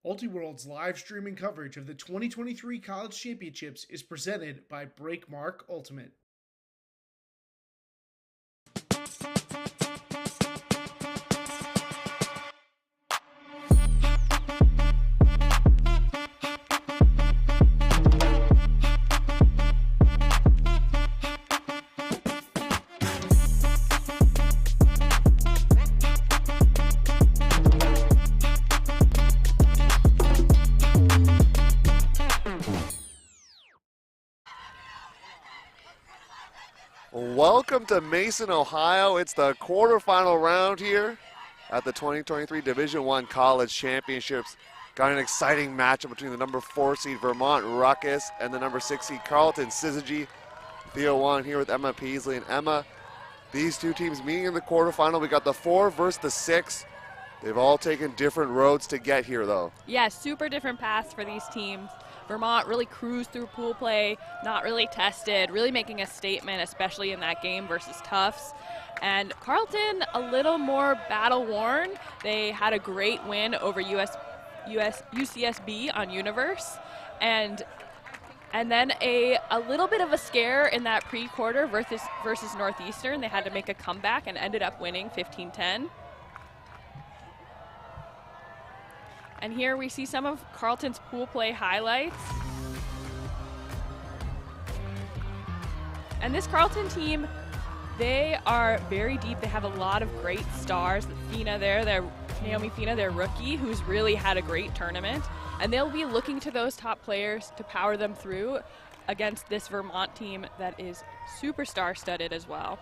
Ultiworld's live streaming coverage of the 2023 College Championships is presented by Breakmark Ultimate. Welcome to Mason, Ohio. It's the quarterfinal round here at the 2023 Division I College Championships. Got an exciting matchup between the number 4 seed Vermont Ruckus and the number 6 seed Carleton Syzygy. Theo One here with Emma Peasley. And Emma, these two teams meeting in the quarterfinal. We got the 4 versus the 6. They've all taken different roads to get here, though. Yeah, super different paths for these teams. Vermont really cruised through pool play, not really tested, really making a statement, especially in that game versus Tufts. And Carleton, a little more battle-worn. They had a great win over UCSB on Universe. And then a little bit of a scare in that pre-quarter versus Northeastern. They had to make a comeback and ended up winning 15-10. And here we see some of Carleton's pool play highlights. And this Carleton team, they are very deep. They have a lot of great stars. Fina there, Naomi Fina, their rookie, who's really had a great tournament. And they'll be looking to those top players to power them through against this Vermont team that is super star-studded as well.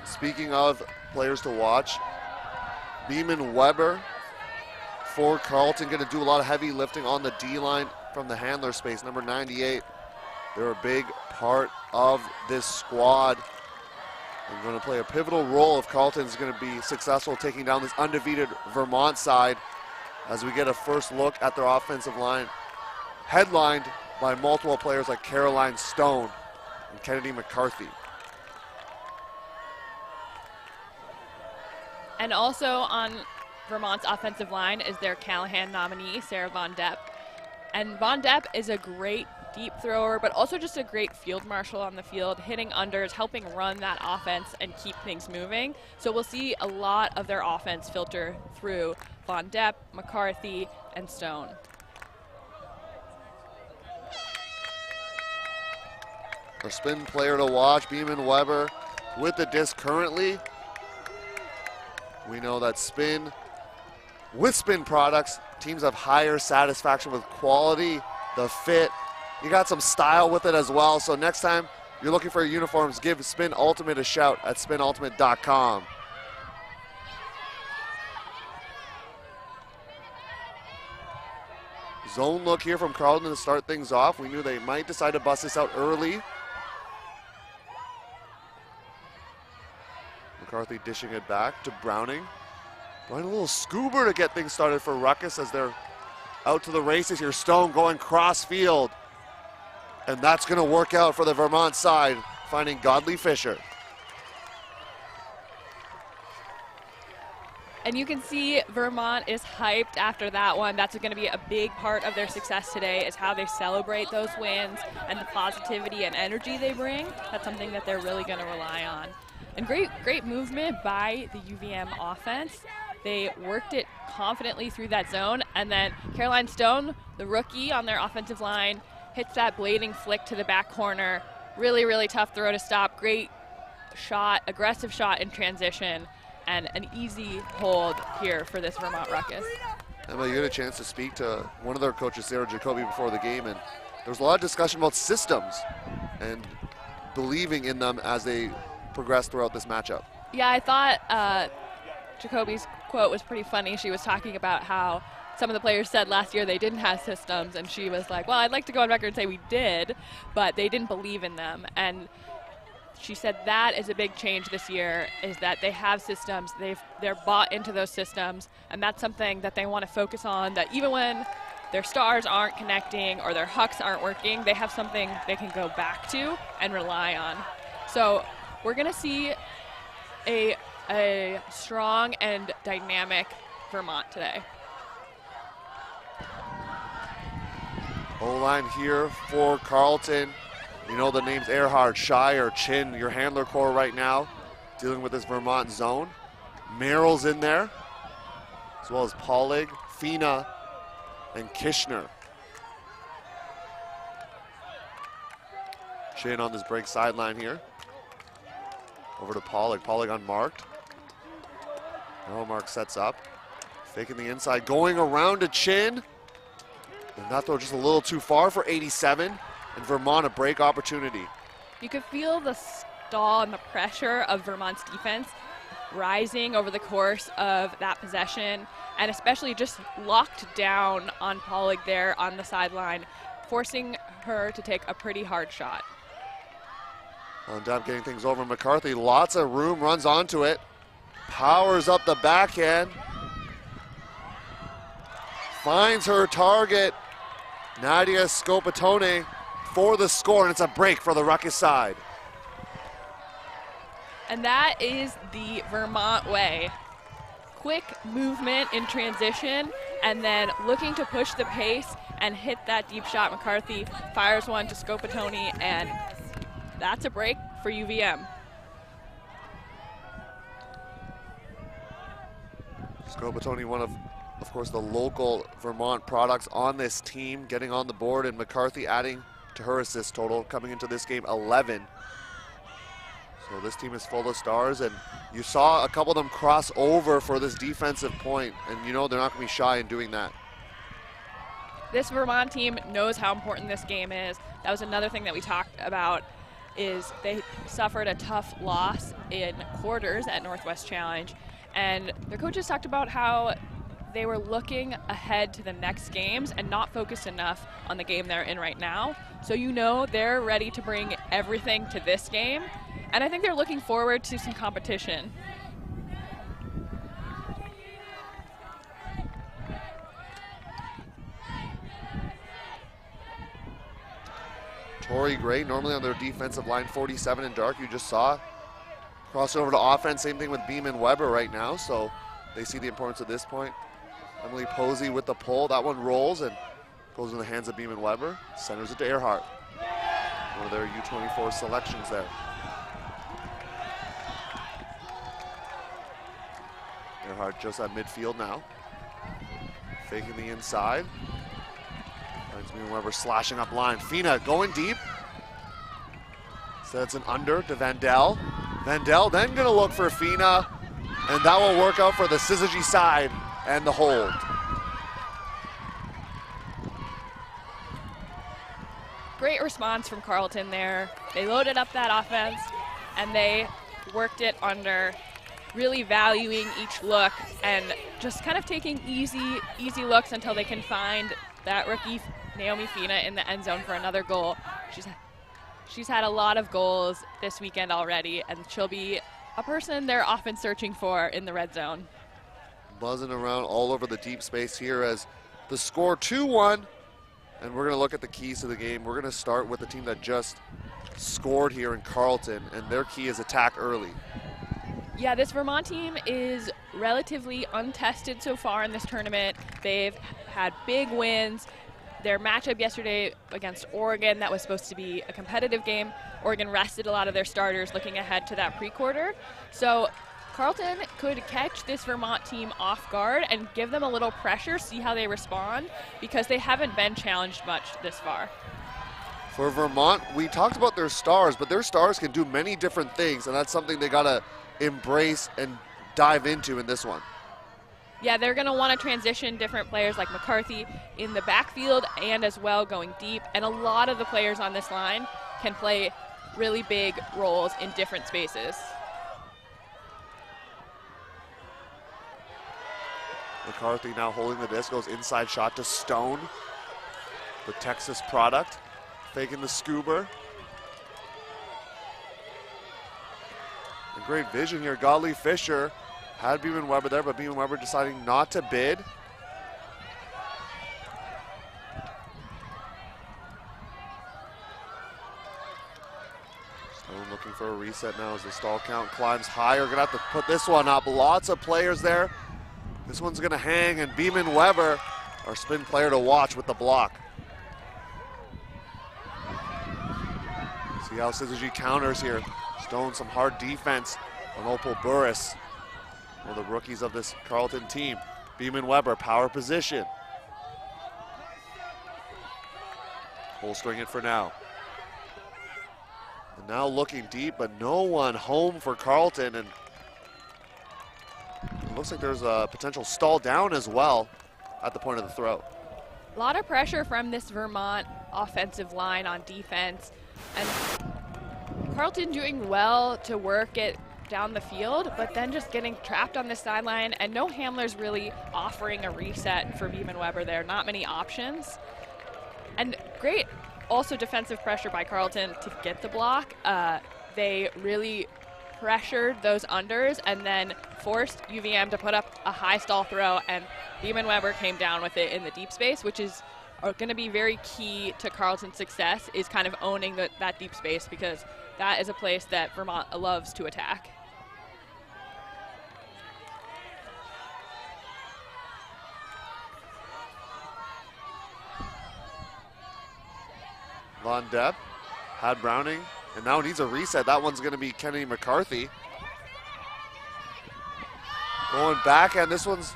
Speaking of players to watch, Beeman Weber for Carleton, going to do a lot of heavy lifting on the D-line from the handler space, number 98. They're a big part of this squad and going to play a pivotal role if Carleton's going to be successful taking down this undefeated Vermont side, as we get a first look at their offensive line, headlined by multiple players like Caroline Stone and Kennedy McCarthy. And also on Vermont's offensive line is their Callahan nominee, Sarah Von Depp. And Von Depp is a great deep thrower, but also just a great field marshal on the field, hitting unders, helping run that offense and keep things moving. So we'll see a lot of their offense filter through Von Depp, McCarthy, and Stone. A spin player to watch, Beeman Weber with the disc currently. We know that with spin products, teams have higher satisfaction with quality, the fit. You got some style with it as well. So next time you're looking for uniforms, give Spin Ultimate a shout at spinultimate.com. Zone look here from Carleton to start things off. We knew they might decide to bust this out early. McCarthy dishing it back to Browning. Browning a little scuba to get things started for Ruckus as they're out to the races here. Stone going cross field. And that's going to work out for the Vermont side, finding Godley Fisher. And you can see Vermont is hyped after that one. That's going to be a big part of their success today, is how they celebrate those wins and the positivity and energy they bring. That's something that they're really going to rely on. And great movement by the UVM offense. They worked it confidently through that zone, and then Caroline Stone, the rookie on their offensive line, hits that blading flick to the back corner. Really, really tough throw to stop. Great shot, aggressive shot in transition, and an easy hold here for this Vermont Ruckus. Emma, you had a chance to speak to one of their coaches, Sarah Jacoby, before the game, and there was a lot of discussion about systems and believing in them as they progress throughout this matchup. Yeah, I thought Jacoby's quote was pretty funny. She was talking about how some of the players said last year they didn't have systems, and she was like, well, I'd like to go on record and say we did, but they didn't believe in them. And she said that is a big change this year, is that they have systems, they're bought into those systems, and that's something that they want to focus on, that even when their stars aren't connecting or their hucks aren't working, they have something they can go back to and rely on. So we're going to see a a strong and dynamic Vermont today. O-line here for Carleton. You know the names Earhart, Shire, Chin, your handler core right now, dealing with this Vermont zone. Merrill's in there, as well as Paulig, Fina, and Kishner. Chin on this break sideline here. Over to Paulig. Paulig unmarked. Now Mark sets up. Faking the inside. Going around to Chin. And that throw just a little too far for 87. And Vermont a break opportunity. You could feel the stall and the pressure of Vermont's defense rising over the course of that possession, and especially just locked down on Paulig there on the sideline, forcing her to take a pretty hard shot. On down, getting things over. McCarthy, lots of room, runs onto it. Powers up the backhand. Finds her target. Nadia Scopatone for the score, and it's a break for the Ruckus side. And that is the Vermont way. Quick movement in transition, and then looking to push the pace and hit that deep shot. McCarthy fires one to Scopatone, and that's a break for UVM. Scopatone, one of course, the local Vermont products on this team, getting on the board, and McCarthy adding to her assist total, coming into this game 11. So this team is full of stars, and you saw a couple of them cross over for this defensive point, and you know they're not going to be shy in doing that. This Vermont team knows how important this game is. That was another thing that we talked about, is they suffered a tough loss in quarters at Northwest Challenge, and their coaches talked about how they were looking ahead to the next games and not focused enough on the game they're in right now. So you know they're ready to bring everything to this game, and I think they're looking forward to some competition. Tori Gray, normally on their defensive line, 47 in dark, you just saw. Cross over to offense, same thing with Beeman Weber right now, so they see the importance of this point. Emily Posey with the pull, that one rolls and goes in the hands of Beeman Weber. Centers it to Earhart. One of their U24 selections there. Earhart just at midfield now. Faking the inside. Finds Beeman Weber slashing up line. Fina going deep. So that's an under to Vandell. Vandell then gonna look for Fina, and that will work out for the Syzygy side and the hold. Great response from Carleton there. They loaded up that offense and they worked it under, really valuing each look and just kind of taking easy looks until they can find that rookie Naomi Fina in the end zone for another goal. She's had a lot of goals this weekend already, and she'll be a person they're often searching for in the red zone. Buzzing around all over the deep space here as the score 2-1, and we're going to look at the keys to the game. We're going to start with the team that just scored here in Carleton, and their key is attack early. Yeah, this Vermont team is relatively untested so far in this tournament. They've had big wins. Their matchup yesterday against Oregon, that was supposed to be a competitive game. Oregon rested a lot of their starters looking ahead to that pre-quarter. So Carleton could catch this Vermont team off guard and give them a little pressure, see how they respond, because they haven't been challenged much this far. For Vermont, we talked about their stars, but their stars can do many different things, and that's something they got to embrace and dive into in this one. Yeah, they're going to want to transition different players like McCarthy in the backfield and as well going deep. And a lot of the players on this line can play really big roles in different spaces. McCarthy now holding the disc, goes inside shot to Stone, the Texas product, faking the scuba. A great vision here, Godley Fisher. Had Beeman Weber there, but Beeman Weber deciding not to bid. Stone looking Looking for a reset now as the stall count climbs higher. Gonna have to put this one up. Lots of players there. This one's gonna hang, and Beeman Weber, our spin player to watch with the block. See how Syzygy counters here. Stone some hard defense on Opal Burris, one of the rookies of this Carleton team. Beeman Weber, power position. Holstering it for now. And now looking deep, but no one home for Carleton, and it looks like there's a potential stall down as well at the point of the throw. A lot of pressure from this Vermont offensive line on defense, and Carleton doing well to work it down the field, but then just getting trapped on the sideline, and no handlers really offering a reset for Beeman Weber there. Not many options. And great also defensive pressure by Carleton to get the block. They really pressured those unders and then forced UVM to put up a high stall throw, and Beeman Weber came down with it in the deep space, which is going to be very key to Carleton's success, is kind of owning that deep space, because that is a place that Vermont loves to attack. Von Depp had Browning and now needs a reset. That one's going to be Kennedy McCarthy. Going back, and this one's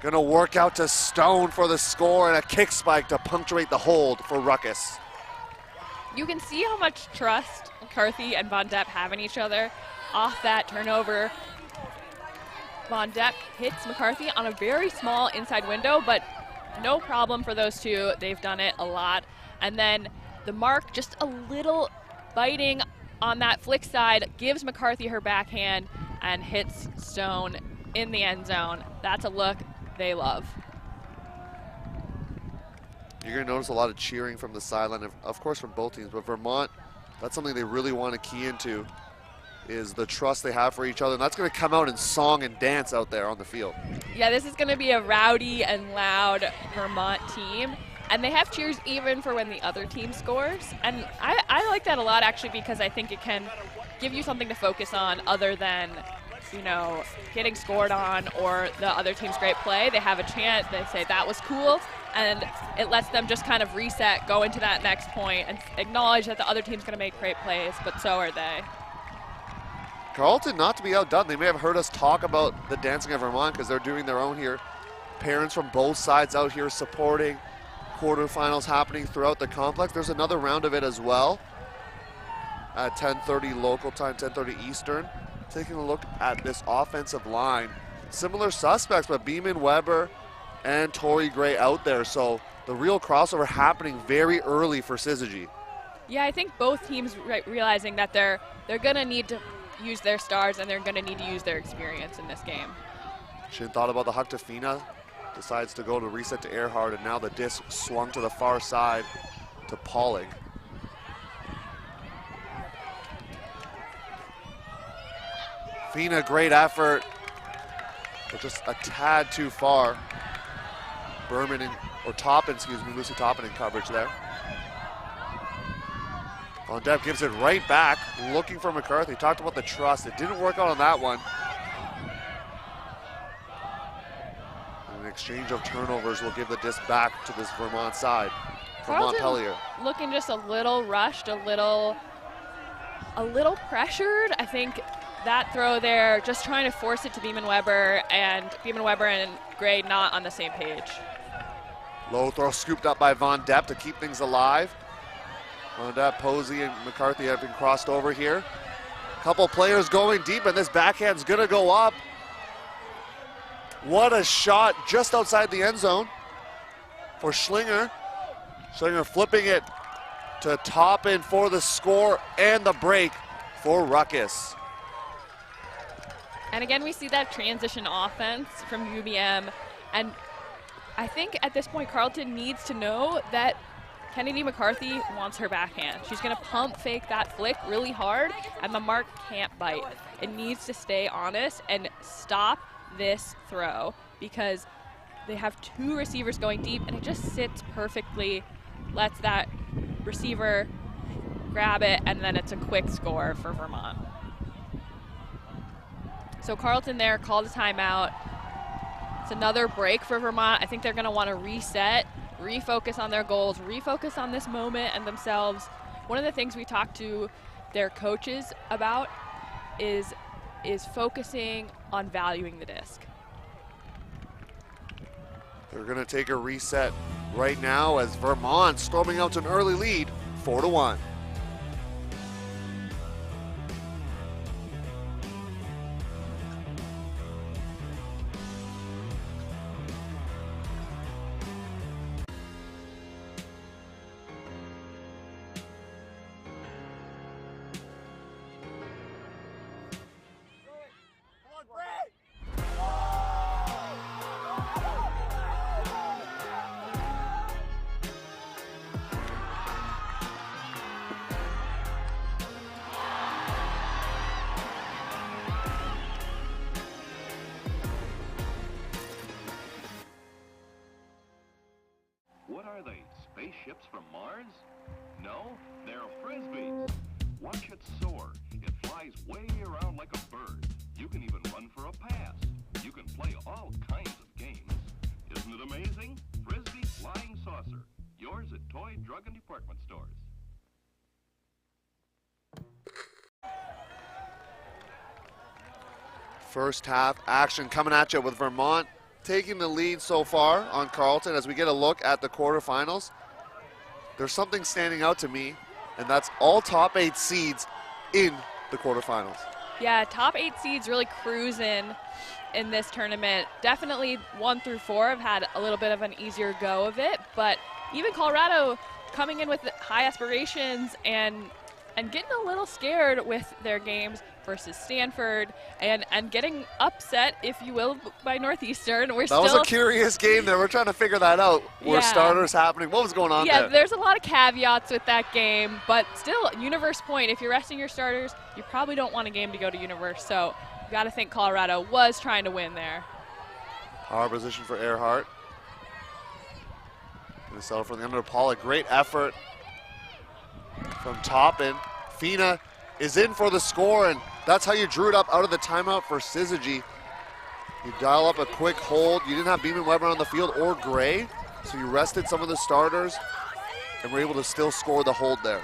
going to work out to Stone for the score, and a kick spike to punctuate the hold for Ruckus. You can see how much trust McCarthy and Von Depp have in each other. Off that turnover, Von Depp hits McCarthy on a very small inside window, but no problem for those two. They've done it a lot. And then the mark, just a little biting on that flick side, gives McCarthy her backhand and hits Stone in the end zone. That's a look they love. You're going to notice a lot of cheering from the sideline, of course from both teams, but Vermont, that's something they really want to key into, is the trust they have for each other, and that's going to come out in song and dance out there on the field. Yeah, this is going to be a rowdy and loud Vermont team, and they have cheers even for when the other team scores, and I like that a lot, actually, because I think it can give you something to focus on other than, you know, getting scored on or the other team's great play. They have a chant, they say that was cool, and it lets them just kind of reset, go into that next point, and acknowledge that the other team's going to make great plays, but so are they. Carleton, not to be outdone, they may have heard us talk about the dancing of Vermont because they're doing their own here. Parents from both sides out here supporting. Quarterfinals happening throughout the complex. There's another round of it as well at 10:30 local time, 10:30 Eastern. Taking a look at this offensive line. Similar suspects, but Beeman Weber and Torrey Gray out there. So the real crossover happening very early for Syzygy. Yeah, I think both teams realizing that they're going to need to use their stars and they're going to need to use their experience in this game. Shin thought about the huck to Fina. Decides to go to reset to Earhart, and now the disc swung to the far side to Pollock. Fina, great effort, but just a tad too far. Berman, or Toppin, excuse me, Lucy Toppin in coverage there. Von Depp gives it right back, looking for McCarthy. Talked about the trust. It didn't work out on that one. An exchange of turnovers will give the disc back to this Vermont side from Montpelier. Looking just a little rushed, a little pressured. I think that throw there, just trying to force it to Beeman Weber and Gray not on the same page. Low throw scooped up by Von Depp to keep things alive. Von Depp, Posey, and McCarthy have been crossed over here. Couple players going deep, and this backhand's gonna go up. What a shot just outside the end zone for Schlinger. Schlinger flipping it to Toppin for the score and the break for Ruckus. And again, we see that transition offense from UVM, and I think at this point Carleton needs to know that Kennedy McCarthy wants her backhand. She's going to pump fake that flick really hard, and the mark can't bite. It needs to stay honest and stop this throw, because they have two receivers going deep, and it just sits perfectly, lets that receiver grab it, and then it's a quick score for Vermont. So Carleton there called a timeout. It's another break for Vermont. I think they're going to want to reset, refocus on their goals, refocus on this moment and themselves. One of the things we talked to their coaches about is focusing on valuing the disc. They're going to take a reset right now as Vermont storming out to an early lead, 4-1. What are they, spaceships from Mars? No, they're Frisbees. Watch it soar. It flies way around like a bird. You can even run for a pass. You can play all kinds of games. Isn't it amazing? Frisbee Flying Saucer. Yours at toy, drug, and department stores. First half action coming at you with Vermont taking the lead so far on Carleton. As we get a look at the quarterfinals, there's something standing out to me, and that's all top 8 seeds in the quarterfinals. Yeah, top 8 seeds really cruising in this tournament. Definitely 1 through 4 have had a little bit of an easier go of it, but even Colorado coming in with high aspirations and getting a little scared with their games versus Stanford and getting upset, if you will, by Northeastern. That was a curious game there. We're trying to figure that out. Were starters happening? What was going on there? Yeah, there's a lot of caveats with that game, but still, Universe point. If you're resting your starters, you probably don't want a game to go to Universe, so you got to think Colorado was trying to win there. Power position for Earhart. Going to settle for the under Pollock. Great effort from Toppin. Fina is in for the score, and that's how you drew it up out of the timeout for Syzygy. You dial up a quick hold. You didn't have Beeman Weber on the field or Gray, so you rested some of the starters and were able to still score the hold there.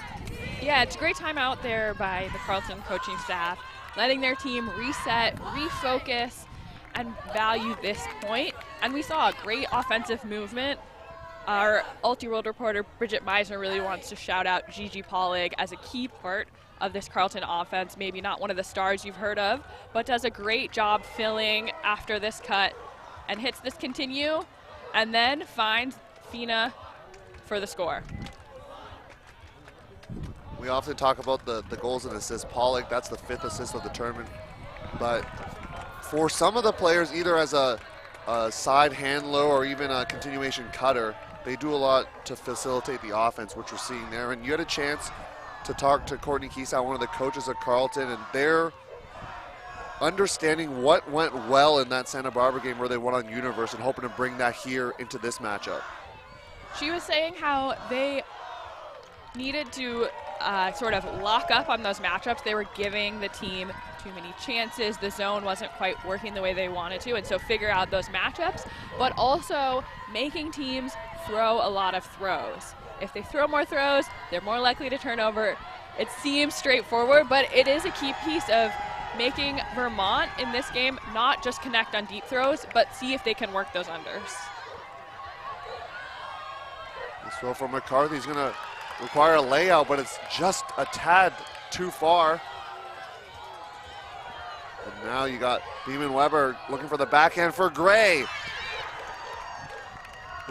Yeah, it's a great timeout there by the Carleton coaching staff, letting their team reset, refocus, and value this point. And we saw a great offensive movement. Our Ulti-World reporter, Bridget Meisner, really wants to shout out Gigi Pollig as a key part of this Carleton offense. Maybe not one of the stars you've heard of, but does a great job filling after this cut and hits this continue and then finds Fina for the score. We often talk about the goals and assists. Pollock, that's the 5th assist of the tournament. But for some of the players, either as a side handler or even a continuation cutter, they do a lot to facilitate the offense, which we're seeing there. And you had a chance to talk to Courtney Kiesow, one of the coaches at Carleton, and they're understanding what went well in that Santa Barbara game where they won on Universe and hoping to bring that here into this matchup. She was saying how they needed to sort of lock up on those matchups. They were giving the team too many chances. The zone wasn't quite working the way they wanted to, and so figure out those matchups, but also making teams throw a lot of throws. If they throw more throws, they're more likely to turn over. It seems straightforward, but it is a key piece of making Vermont in this game not just connect on deep throws, but see if they can work those unders. This throw from McCarthy is going to require a layout, but it's just a tad too far. And now you got Beeman Weber looking for the backhand for Gray.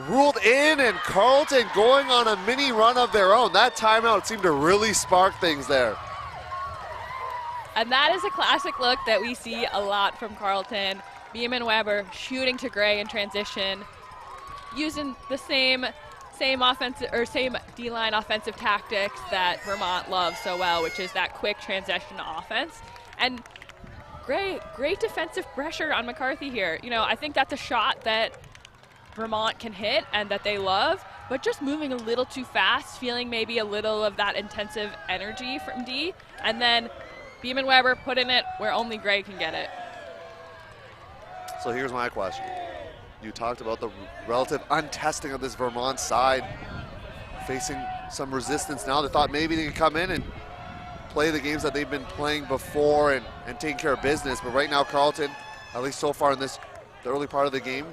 Ruled in, and Carleton going on a mini run of their own. That timeout seemed to really spark things there. And that is a classic look that we see a lot from Carleton. Beeman Weber shooting to Gray in transition, using the same offensive or same D-line offensive tactics that Vermont loves so well, which is that quick transition offense. And great defensive pressure on McCarthy here. You know, I think that's a shot that Vermont can hit and that they love, but just moving a little too fast, feeling maybe a little of that intensive energy from D. And then Beeman Weber put in it where only Gray can get it. So here's my question. You talked about the relative untesting of this Vermont side, facing some resistance now. They thought maybe they could come in and play the games that they've been playing before and taking care of business. But right now, Carleton, at least so far in the early part of the game,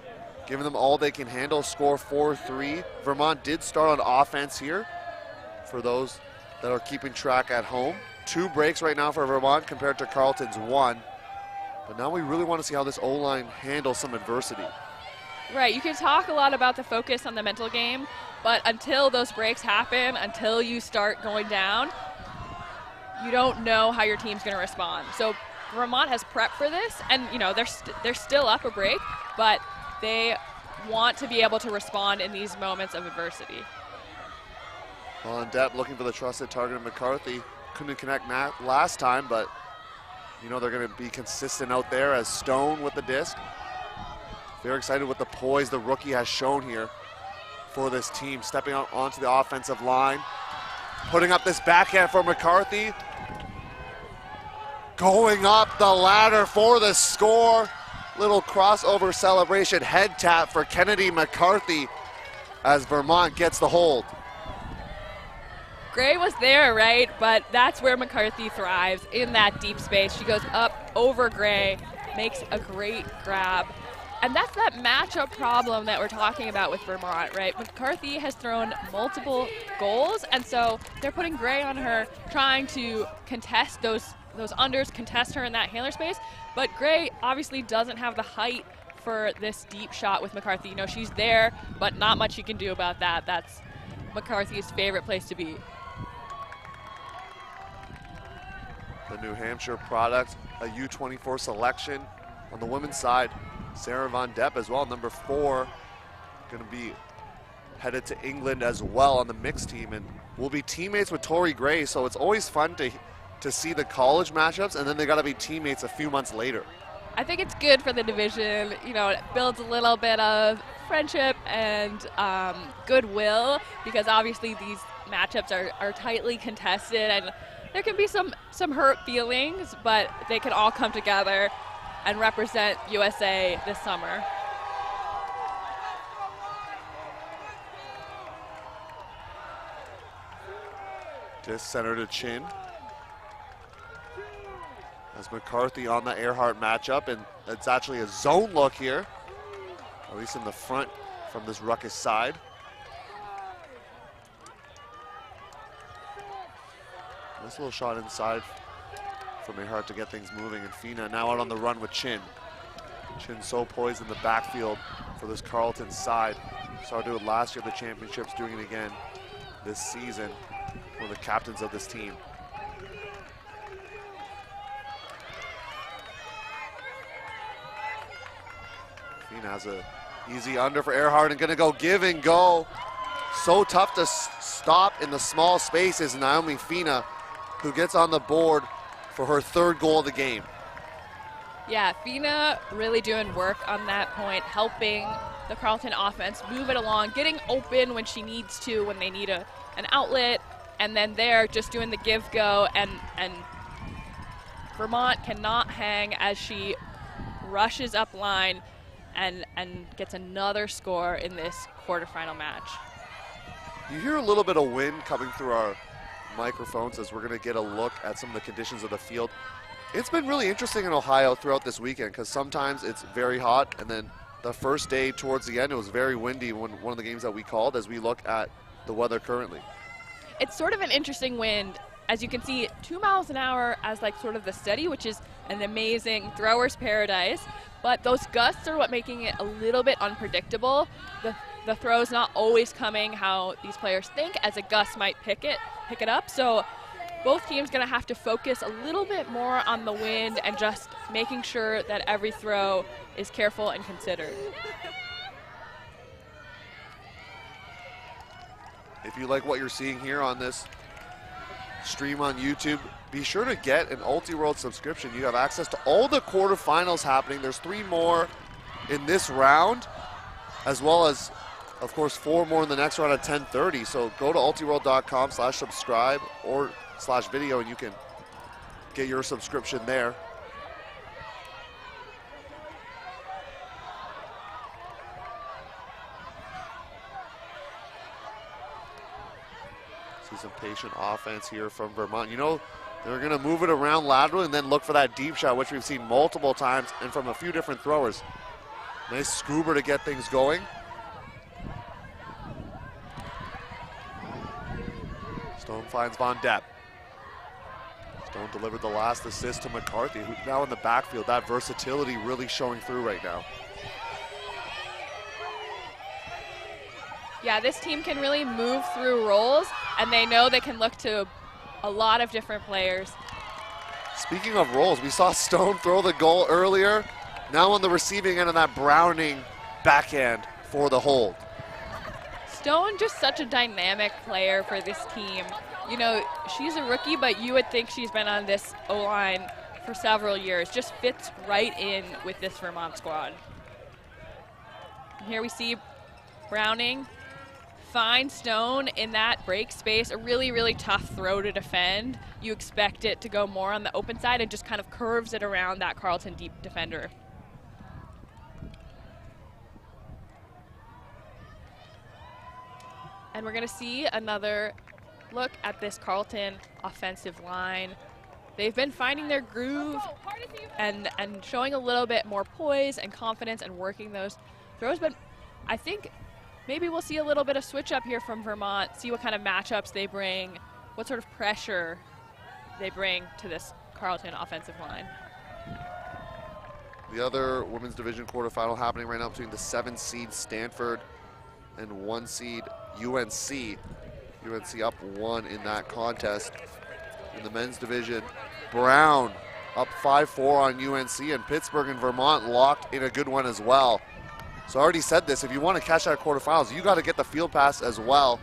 giving them all they can handle, score 4-3. Vermont did start on offense here for those that are keeping track at home. 2 breaks right now for Vermont compared to Carleton's 1. But now we really want to see how this O-line handles some adversity. Right, you can talk a lot about the focus on the mental game, but until those breaks happen, until you start going down, you don't know how your team's going to respond. So Vermont has prepped for this, and you know they're still up a break, but they want to be able to respond in these moments of adversity. Well, Depp looking for the trusted target of McCarthy. Couldn't connect last time, but you know they're going to be consistent out there as Stone with the disc. Very excited with the poise the rookie has shown here for this team, stepping out onto the offensive line, putting up this backhand for McCarthy, going up the ladder for the score. Little crossover celebration, head tap for Kennedy McCarthy as Vermont gets the hold. Gray was there, right? But that's where McCarthy thrives, in that deep space. She goes up over Gray, makes a great grab. And that's that matchup problem that we're talking about with Vermont, right? McCarthy has thrown multiple goals, and so they're putting Gray on her, trying to contest those unders, contest her in that handler space. But Gray obviously doesn't have the height for this deep shot with McCarthy. You know, she's there, but not much you can do about that. That's McCarthy's favorite place to be. The New Hampshire product, a U24 selection on the women's side. Sarah Von Depp as well, number 4, going to be headed to England as well on the mixed team, and will be teammates with Tori Gray. So it's always fun to see the college matchups, and then they got to be teammates a few months later. I think it's good for the division. You know, it builds a little bit of friendship and goodwill, because obviously these matchups are tightly contested, and there can be some hurt feelings, but they can all come together and represent USA this summer. Just center to Chin. As McCarthy on the Earhart matchup, and it's actually a zone look here, at least in the front from this Ruckus side. Nice little shot inside from Earhart to get things moving, and Fina now out on the run with Chin. Chin so poised in the backfield for this Carleton side. Started to do it last year at the championships, doing it again this season. One of the captains of this team. Fina has a easy under for Earhart and gonna go give and go. So tough to stop in the small spaces. Naomi Fina, who gets on the board for her 3rd goal of the game. Yeah, Fina really doing work on that point, helping the Carleton offense move it along, getting open when she needs to, when they need an outlet, and then they're just doing the give-go, and Vermont cannot hang as she rushes up line and gets another score in this quarterfinal match. You hear a little bit of wind coming through our microphones as we're going to get a look at some of the conditions of the field. It's been really interesting in Ohio throughout this weekend, because sometimes it's very hot, and then the first day towards the end it was very windy when one of the games that we called, as we look at the weather currently. It's sort of an interesting wind. As you can see, 2 miles an hour as like sort of the steady, which is an amazing thrower's paradise, but those gusts are what making it a little bit unpredictable. The throw's not always coming how these players think, as a gust might pick it up. So both teams going to have to focus a little bit more on the wind and just making sure that every throw is careful and considered. If you like what you're seeing here on this stream on YouTube, be sure to get an Ulti-World subscription. You have access to all the quarterfinals happening. There's 3 more in this round, as well as Of course, 4 more in the next round at 10:30. So go to ultiworld.com/subscribe or /video and you can get your subscription there. See some patient offense here from Vermont. You know, they're going to move it around laterally and then look for that deep shot, which we've seen multiple times and from a few different throwers. Nice scuba to get things going. Stone finds Von Depp. Stone delivered the last assist to McCarthy, who's now in the backfield. That versatility really showing through right now. Yeah, this team can really move through roles, and they know they can look to a lot of different players. Speaking of roles, we saw Stone throw the goal earlier. Now on the receiving end of that Browning backhand for the hold. Stone, just such a dynamic player for this team. You know, she's a rookie, but you would think she's been on this O-line for several years. Just fits right in with this Vermont squad. And here we see Browning find Stone in that break space. A really, really tough throw to defend. You expect it to go more on the open side and just kind of curves it around that Carleton deep defender. And we're going to see another look at this Carleton offensive line. They've been finding their groove and showing a little bit more poise and confidence and working those throws, but I think maybe we'll see a little bit of switch up here from Vermont, see what kind of matchups they bring, what sort of pressure they bring to this Carleton offensive line. The other women's division quarterfinal happening right now between the 7 seed Stanford and 1 seed UNC. UNC up 1 in that contest. In the men's division, Brown up 5-4 on UNC, and Pittsburgh and Vermont locked in a good one as well. So I already said this, if you want to catch that quarterfinals, you got to get the field pass as well.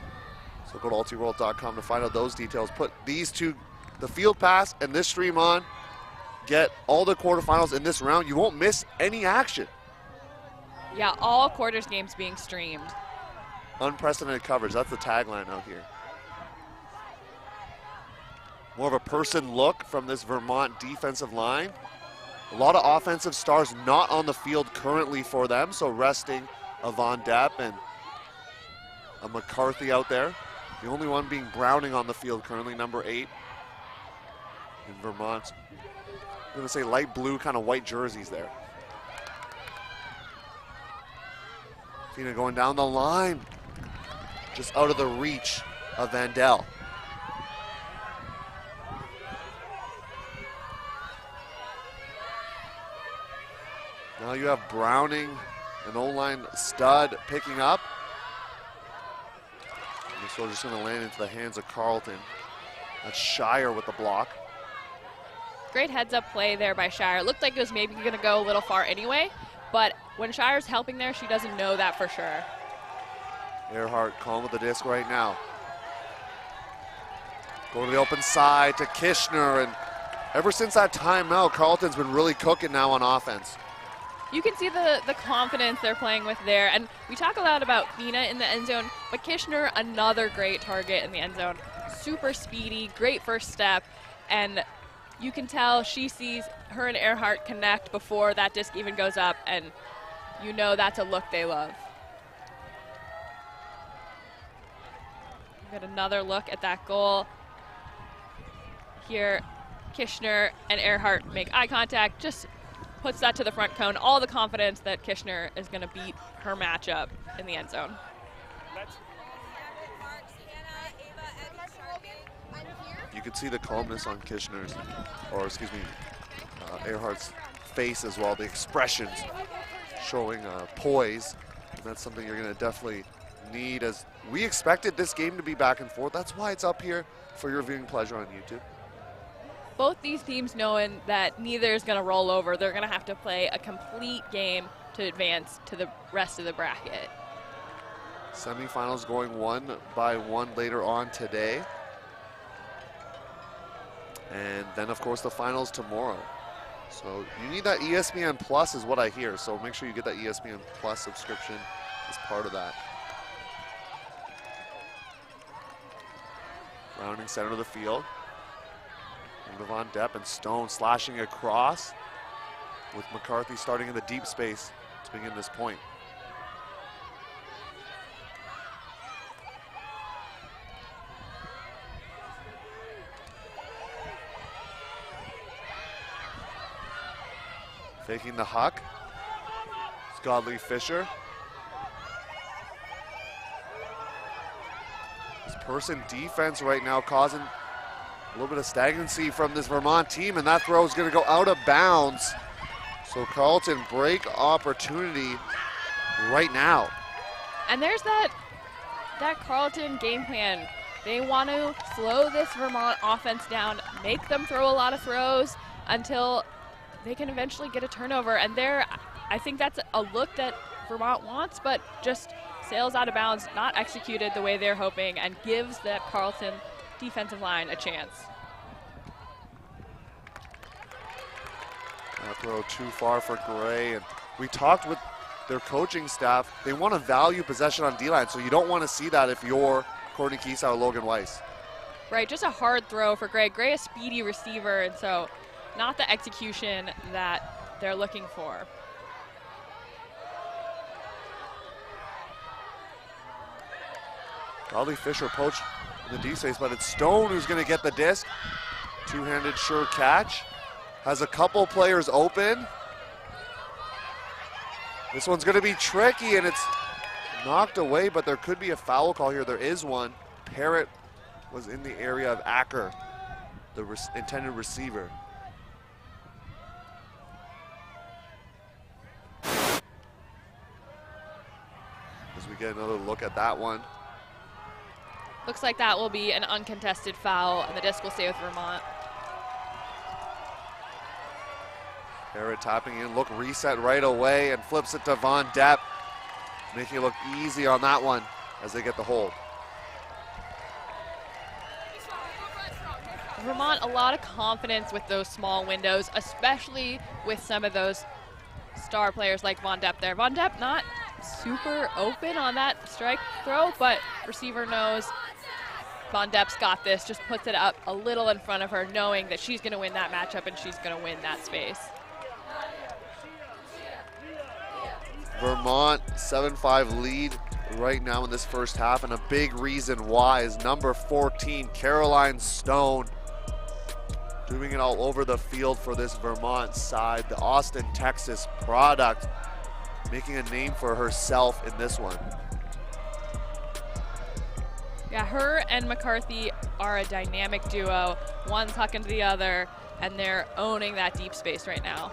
So go to ultiworld.com to find out those details. Put these two, the field pass and this stream on, get all the quarterfinals in this round. You won't miss any action. Yeah, all quarters games being streamed. Unprecedented coverage, that's the tagline out here. More of a person look from this Vermont defensive line. A lot of offensive stars not on the field currently for them, so resting a Von Depp and a McCarthy out there. The only one being Browning on the field currently, number 8 in Vermont. I'm gonna say light blue, kind of white jerseys there. Tina going down the line, just out of the reach of Vandell. Now you have Browning, an O-line stud, picking up. And this one's just going to land into the hands of Carleton. That's Shire with the block. Great heads-up play there by Shire. It looked like it was maybe going to go a little far anyway, but when Shire's helping there, she doesn't know that for sure. Earhart calm with the disc right now. Go to the open side to Kishner, and ever since that timeout, Carleton's been really cooking now on offense. You can see the confidence they're playing with there. And we talk a lot about Kvina in the end zone, but Kishner, another great target in the end zone. Super speedy, great first step, and you can tell she sees her and Earhart connect before that disc even goes up, and you know that's a look they love. Get another look at that goal. Here, Kishner and Earhart make eye contact, just puts that to the front cone. All the confidence that Kishner is going to beat her matchup in the end zone. You could see the calmness on Kishner's, or excuse me, Earhart's face as well. The expressions showing poise. And that's something you're going to definitely need, as we expected this game to be back and forth. That's why it's up here for your viewing pleasure on YouTube. Both these teams knowing that neither is going to roll over. They're going to have to play a complete game to advance to the rest of the bracket. Semifinals going 1 by 1 later on today. And then, of course, the finals tomorrow. So you need that ESPN Plus is what I hear. So make sure you get that ESPN Plus subscription as part of that. Rounding center of the field. Von Depp and Stone slashing across, with McCarthy starting in the deep space to begin this point. Faking the huck. It's Godley Fisher. This person defense right now causing a little bit of stagnancy from this Vermont team, and that throw is going to go out of bounds. So Carleton break opportunity right now. And there's that Carleton game plan. They want to slow this Vermont offense down, make them throw a lot of throws until they can eventually get a turnover. And I think that's a look that Vermont wants, but just sails out of bounds, not executed the way they're hoping, and gives that Carleton defensive line a chance. That throw too far for Gray. And we talked with their coaching staff. They want to value possession on D-line, so you don't want to see that if you're Courtney Kiesau or Logan Weiss. Right, just a hard throw for Gray. Gray, a speedy receiver, and so not the execution that they're looking for. Godley Fisher poached in the deep space, but it's Stone who's going to get the disc. Two-handed sure catch. Has a couple players open. This one's going to be tricky, and it's knocked away, but there could be a foul call here. There is one. Parrott was in the area of Acker, the intended receiver. As we get another look at that one. Looks like that will be an uncontested foul, and the disc will stay with Vermont. Parrott tapping in, look reset right away, and flips it to Von Depp, making it look easy on that one as they get the hold. Vermont, a lot of confidence with those small windows, especially with some of those star players like Von Depp there. Von Depp not super open on that strike throw, but receiver knows Von Depp's got this, just puts it up a little in front of her, knowing that she's going to win that matchup and she's going to win that space. Vermont 7-5 lead right now in this first half, and a big reason why is number 14, Caroline Stone, doing it all over the field for this Vermont side. The Austin, Texas product, making a name for herself in this one. Yeah, her and McCarthy are a dynamic duo. One's hucking to the other, and they're owning that deep space right now.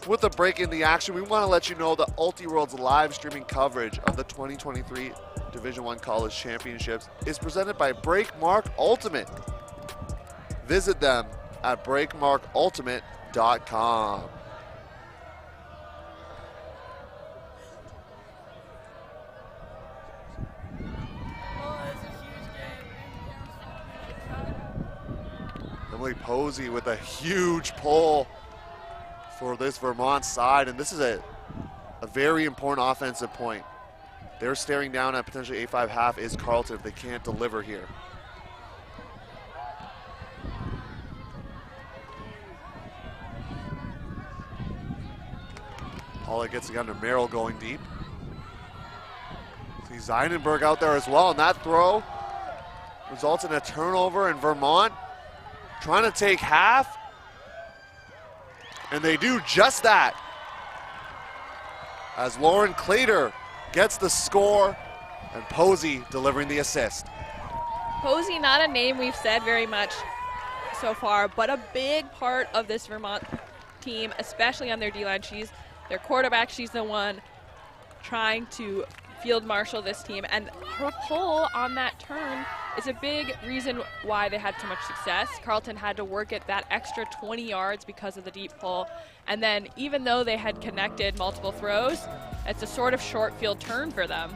With a break in the action, we want to let you know that UltiWorld's live streaming coverage of the 2023 Division I College Championships is presented by Breakmark Ultimate. Visit them at breakmarkultimate.com. Emily Posey with a huge pull for this Vermont side, and this is a very important offensive point. They're staring down at potentially 8-5 half is Carleton if they can't deliver here. Paula gets it down to Merrill going deep. See Zeinenberg out there as well, and that throw results in a turnover, and Vermont trying to take half, and they do just that as Lauren Clater gets the score and Posey delivering the assist. Posey, not a name we've said very much so far, but a big part of this Vermont team, especially on their D-line. She's their quarterback. She's the one trying to field marshal this team, and her pull on that turn is a big reason why they had so much success. Carleton had to work it that extra 20 yards because of the deep pull, and then even though they had connected multiple throws, it's a sort of short field turn for them.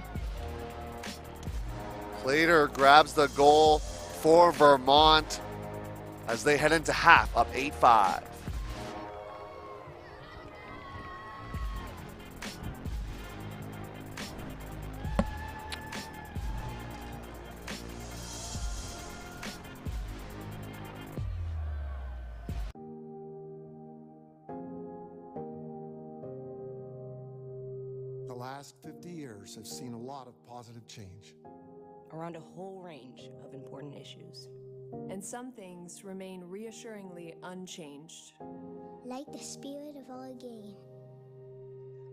Clater grabs the goal for Vermont as they head into half, up 8-5. last 50 years have seen a lot of positive change. Around a whole range of important issues. And some things remain reassuringly unchanged. Like the spirit of our game.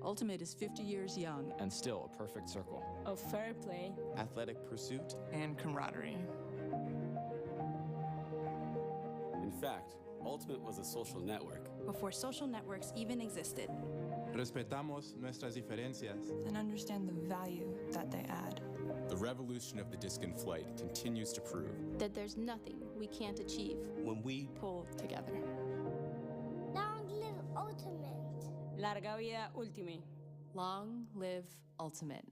Ultimate is 50 years young and still a perfect circle of fair play, athletic pursuit, and camaraderie. In fact, Ultimate was a social network before social networks even existed. Respetamos nuestras diferencias and understand the value that they add. The revolution of the disc in flight continues to prove that there's nothing we can't achieve when we pull together. Long live Ultimate. Larga vida Ultimate. Long live Ultimate.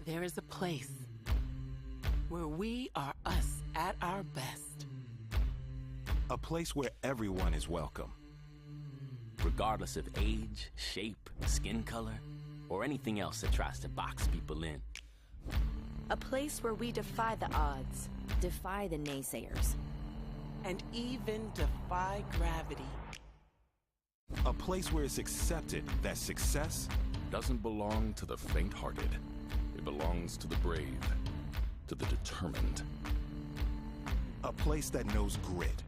There is a place where we are us at our best. A place where everyone is welcome. Regardless of age, shape, skin color, or anything else that tries to box people in. A place where we defy the odds, defy the naysayers, and even defy gravity. A place where it's accepted that success doesn't belong to the faint-hearted. It belongs to the brave, to the determined. A place that knows grit,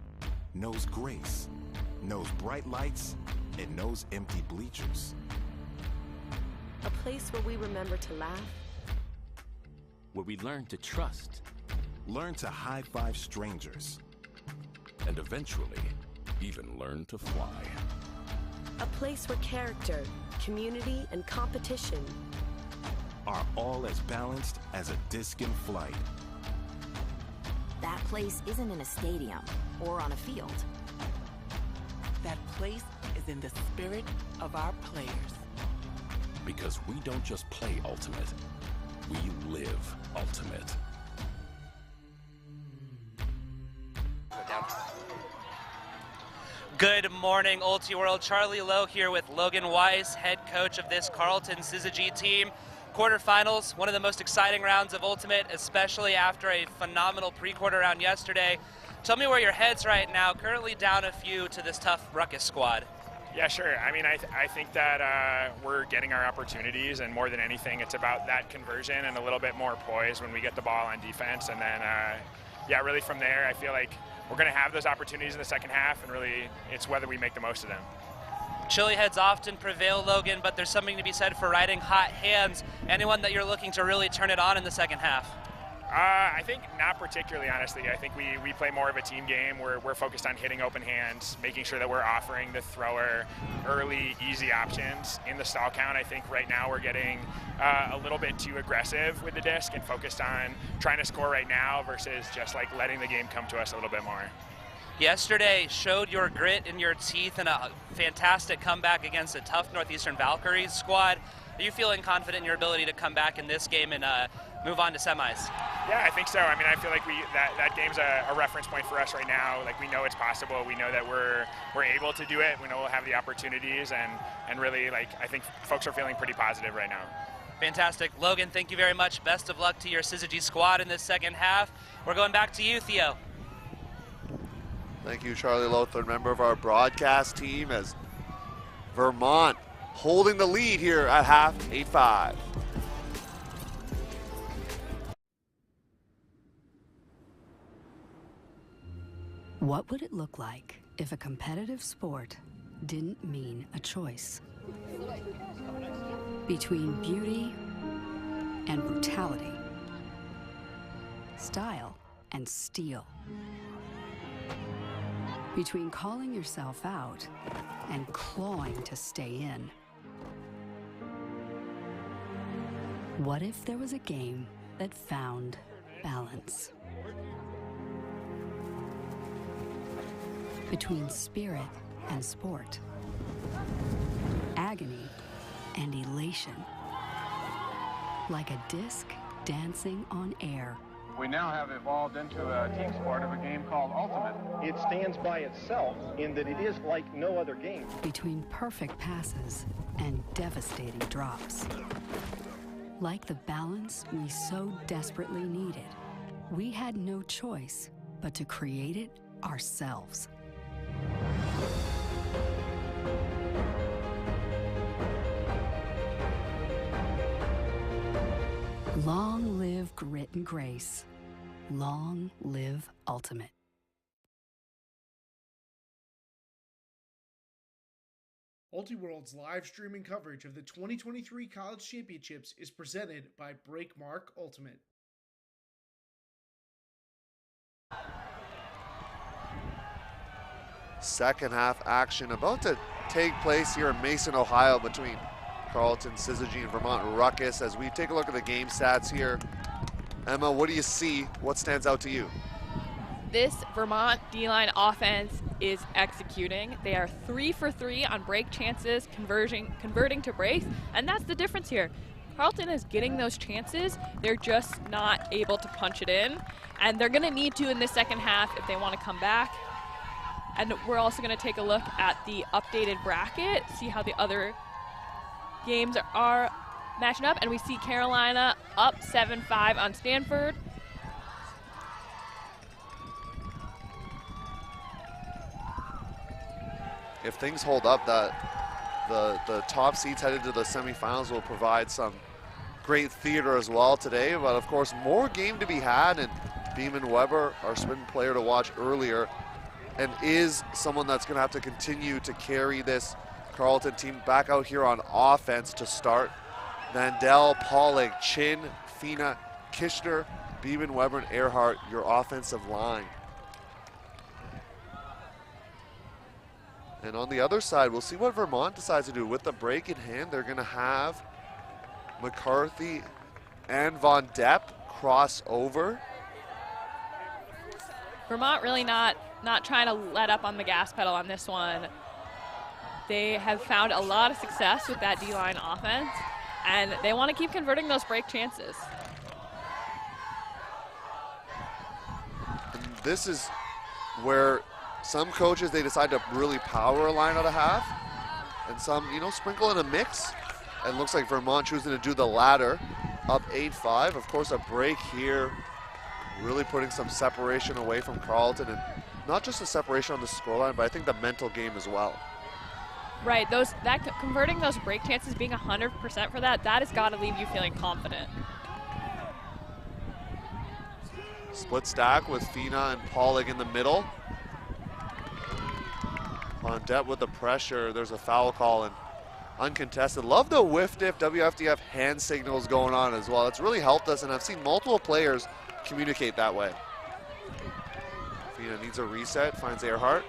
knows grace, knows bright lights, and knows empty bleachers. A place where we remember to laugh. Where we learn to trust. Learn to high-five strangers. And eventually, even learn to fly. A place where character, community, and competition are all as balanced as a disc in flight. That place isn't in a stadium or on a field. That place is in the spirit of our players. Because we don't just play Ultimate, we live Ultimate. Good morning, Ulti World. Charlie Lowe here with Logan Weiss, head coach of this Carleton Syzygy team. Quarterfinals, one of the most exciting rounds of Ultimate, especially after a phenomenal pre-quarter round yesterday. Tell me where your head's right now, currently down a few to this tough Ruckus squad. Yeah, sure. I mean, I think that we're getting our opportunities, and more than anything, it's about that conversion and a little bit more poise when we get the ball on defense. And then, yeah, really from there, I feel like we're going to have those opportunities in the second half, and really it's whether we make the most of them. Chilly heads often prevail, Logan, but there's something to be said for riding hot hands. Anyone that you're looking to really turn it on in the second half? I think not particularly, honestly. I think we play more of a team game. We're focused on hitting open hands, making sure that we're offering the thrower early, easy options. In the stall count, I think right now we're getting a little bit too aggressive with the disc and focused on trying to score right now versus just like letting the game come to us a little bit more. Yesterday showed your grit in your teeth in a fantastic comeback against a tough Northeastern Valkyries squad. Are you feeling confident in your ability to come back in this game and move on to semis? Yeah, I think so. I mean, I feel like that game's a reference point for us right now. Like, we know it's possible. We know that we're able to do it. We know we'll have the opportunities, and really, like, I think folks are feeling pretty positive right now. Fantastic. Logan, thank you very much. Best of luck to your Syzygy squad in this second half. We're going back to you, Theo. Thank you, Charlie Lowe, third member of our broadcast team, as Vermont holding the lead here at half, 8-5. What would it look like if a competitive sport didn't mean a choice? Between beauty and brutality, style and steel. Between calling yourself out and clawing to stay in. What if there was a game that found balance? Between spirit and sport. Agony and elation. Like a disc dancing on air. We now have evolved into a team sport of a game called Ultimate. It stands by itself in that it is like no other game. Between perfect passes and devastating drops. Like the balance we so desperately needed, we had no choice but to create it ourselves. Long live grit and grace. Long live Ultimate. Ultiworld's live streaming coverage of the 2023 College Championships is presented by Breakmark Ultimate. Second half action about to take place here in Mason, Ohio between Carleton, Syzygy, and Vermont Ruckus. As we take a look at the game stats here, Emma, what do you see? What stands out to you? This Vermont D-line offense is executing. They are 3 for 3 on break chances, converting to breaks, and that's the difference here. Carleton is getting those chances. They're just not able to punch it in, and they're going to need to in this second half if they want to come back. And we're also going to take a look at the updated bracket, see how the other games are matching up, and we see Carolina up 7-5 on Stanford. If things hold up, that the top seeds headed to the semifinals will provide some great theater as well today. But of course, more game to be had, and Beeman Weber, our spin player to watch earlier, and is someone that's going to have to continue to carry this Carleton team back out here on offense to start. Vandell, Pollock, Chin, Fina, Kishner, Beeman, Weber, and Earhart, your offensive line. And on the other side, we'll see what Vermont decides to do. With the break in hand, they're going to have McCarthy and Von Depp cross over. Vermont really not trying to let up on the gas pedal on this one. They have found a lot of success with that D-line offense, and they want to keep converting those break chances. And this is where some coaches, they decide to really power a line out of half, and some, sprinkle in a mix. And it looks like Vermont choosing to do the latter, up 8-5. Of course, a break here, really putting some separation away from Carleton, and not just the separation on the scoreline, but I think the mental game as well. Right, converting those break chances, being 100% for that has got to leave you feeling confident. Split stack with Fina and Pollock in the middle. On Depp with the pressure, there's a foul call and uncontested. Love the whiff dip WFDF hand signals going on as well. It's really helped us, and I've seen multiple players communicate that way. Fina needs a reset, finds Earhart,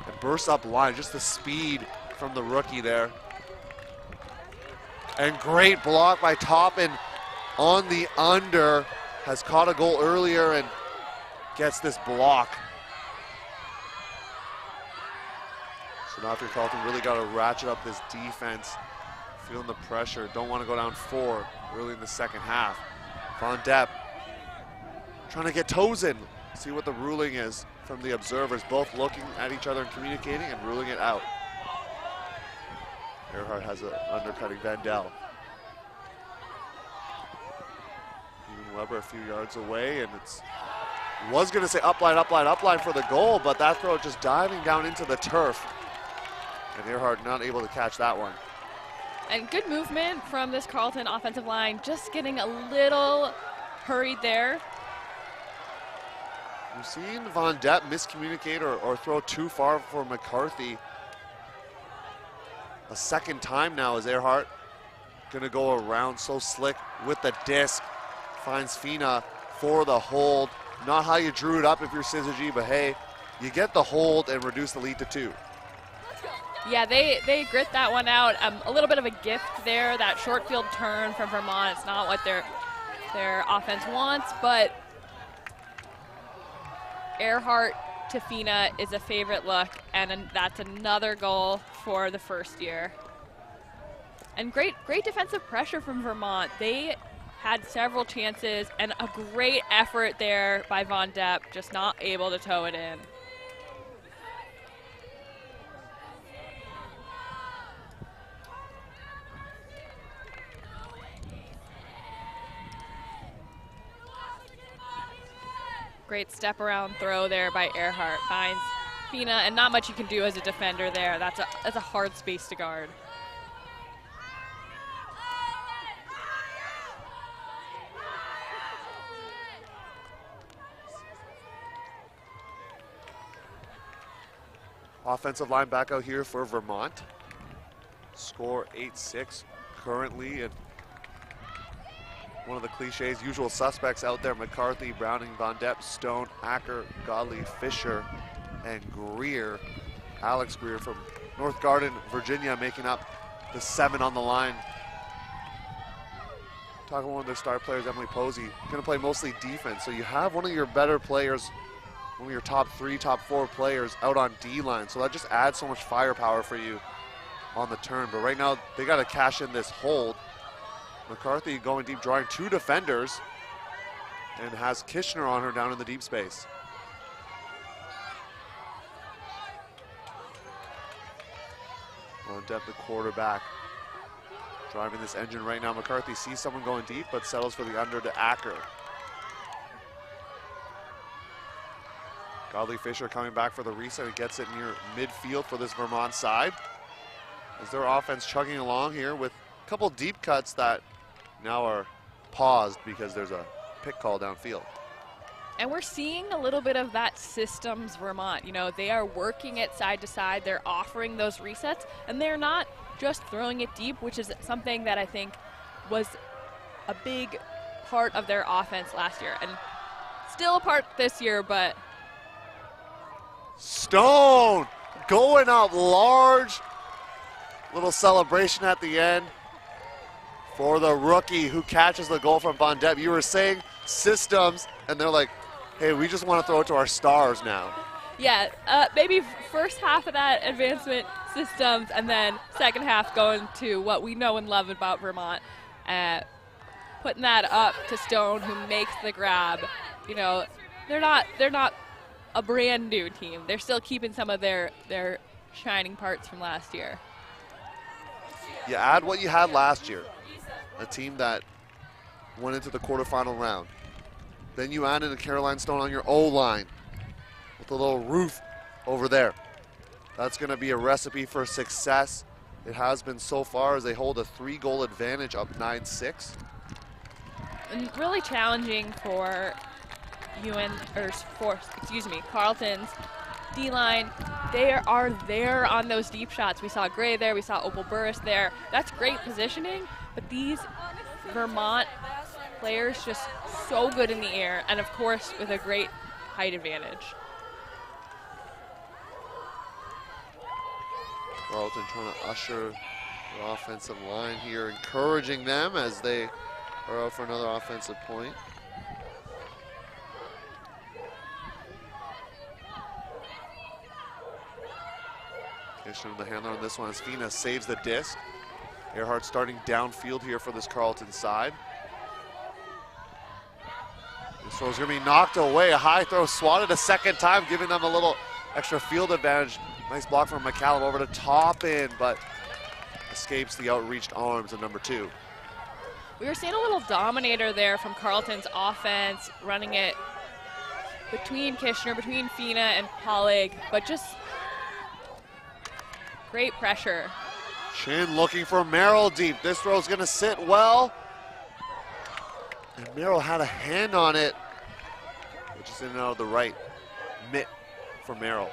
and bursts up line. Just the speed from the rookie there. And great block by Toppin on the under. Has caught a goal earlier and gets this block. So now after Carleton really got to ratchet up this defense, feeling the pressure, don't want to go down 4 early in the second half. Von Depp trying to get toes in, see what the ruling is from the observers, both looking at each other and communicating and ruling it out. Earhart has an undercutting Vandell. Even Weber a few yards away, and was going to say upline for the goal, but that throw just diving down into the turf. And Earhart not able to catch that one. And good movement from this Carleton offensive line, just getting a little hurried there. We've seen Von Depp miscommunicate or throw too far for McCarthy. A second time now as Earhart gonna go around so slick with the disc. Finds Fina for the hold. Not how you drew it up if you're Syzygy, but hey, you get the hold and reduce the lead to 2. Yeah, they grit that one out. A little bit of a gift there, that short field turn from Vermont. It's not what their offense wants, but Earhart to Fina is a favorite look, and that's another goal for the first year. And great defensive pressure from Vermont. They had several chances and a great effort there by Von Depp, just not able to toe it in. Great step around throw there by Earhart. Finds Fina, and not much you can do as a defender there. That's a hard space to guard. Offensive line back out here for Vermont. Score 8-6 currently, and one of the cliches, usual suspects out there: McCarthy, Browning, Von Depp, Stone, Acker, Godley, Fisher, and Greer. Alex Greer from North Garden, Virginia, making up the 7 on the line. Talking about one of their star players, Emily Posey, going to play mostly defense. So you have one of your better players, one of your top 3, top 4 players out on D-line. So that just adds so much firepower for you on the turn. But right now, they got to cash in this hold. McCarthy going deep, drawing 2 defenders, and has Kishner on her down in the deep space. Von Depp, the quarterback, driving this engine right now. McCarthy sees someone going deep, but settles for the under to Acker. Godley Fisher coming back for the reset and gets it near midfield for this Vermont side. As their offense chugging along here with a couple deep cuts that now are paused because there's a pick call downfield. And we're seeing a little bit of that systems Vermont. You know, they are working it side to side. They're offering those resets, and they're not just throwing it deep, which is something that I think was a big part of their offense last year, and still a part this year, but. Stone going up large. Little celebration at the end for the rookie who catches the goal from Von Depp. You were saying systems, and they're like, hey, we just want to throw it to our stars now. Yeah, maybe first half of that advancement systems, and then second half going to what we know and love about Vermont. Putting that up to Stone, who makes the grab. You know, they're not a brand new team. They're still keeping some of their shining parts from last year. You add what you had last year, a team that went into the quarterfinal round. Then you add in a Caroline Stone on your O-line with a little roof over there. That's going to be a recipe for success. It has been so far, as they hold a 3-goal advantage, up 9-6. And really challenging for Carleton's D-line. They are there on those deep shots. We saw Gray there, we saw Opal Burris there. That's great positioning, but these Vermont players just so good in the air, and of course with a great height advantage. Carleton trying to usher the offensive line here, encouraging them as they are out for another offensive point. Kishner, the handler on this one, as Fina saves the disc. Earhart starting downfield here for this Carleton side. This throw's gonna be knocked away. A high throw swatted a second time, giving them a little extra field advantage. Nice block from McCallum over to Toppin, but escapes the outreached arms of number 2. We were seeing a little dominator there from Carleton's offense, running it between Kishner, between Fina and Pollig, but just great pressure. Chin looking for Merrill deep. This throw's gonna sit well. And Merrill had a hand on it, which is in and out of the right mitt for Merrill.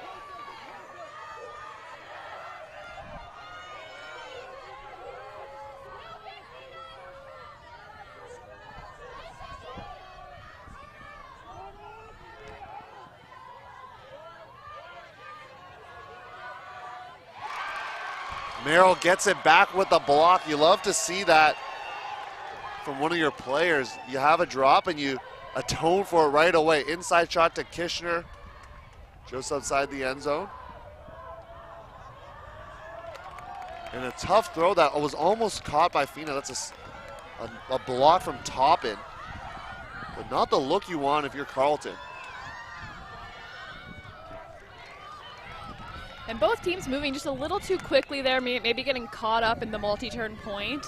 Merrill gets it back with the block. You love to see that from one of your players. You have a drop and you atone for it right away. Inside shot to Kishner, just outside the end zone. And a tough throw that was almost caught by Fina. That's A block from Toppin, but not the look you want if you're Carleton. And both teams moving just a little too quickly there, maybe getting caught up in the multi-turn point.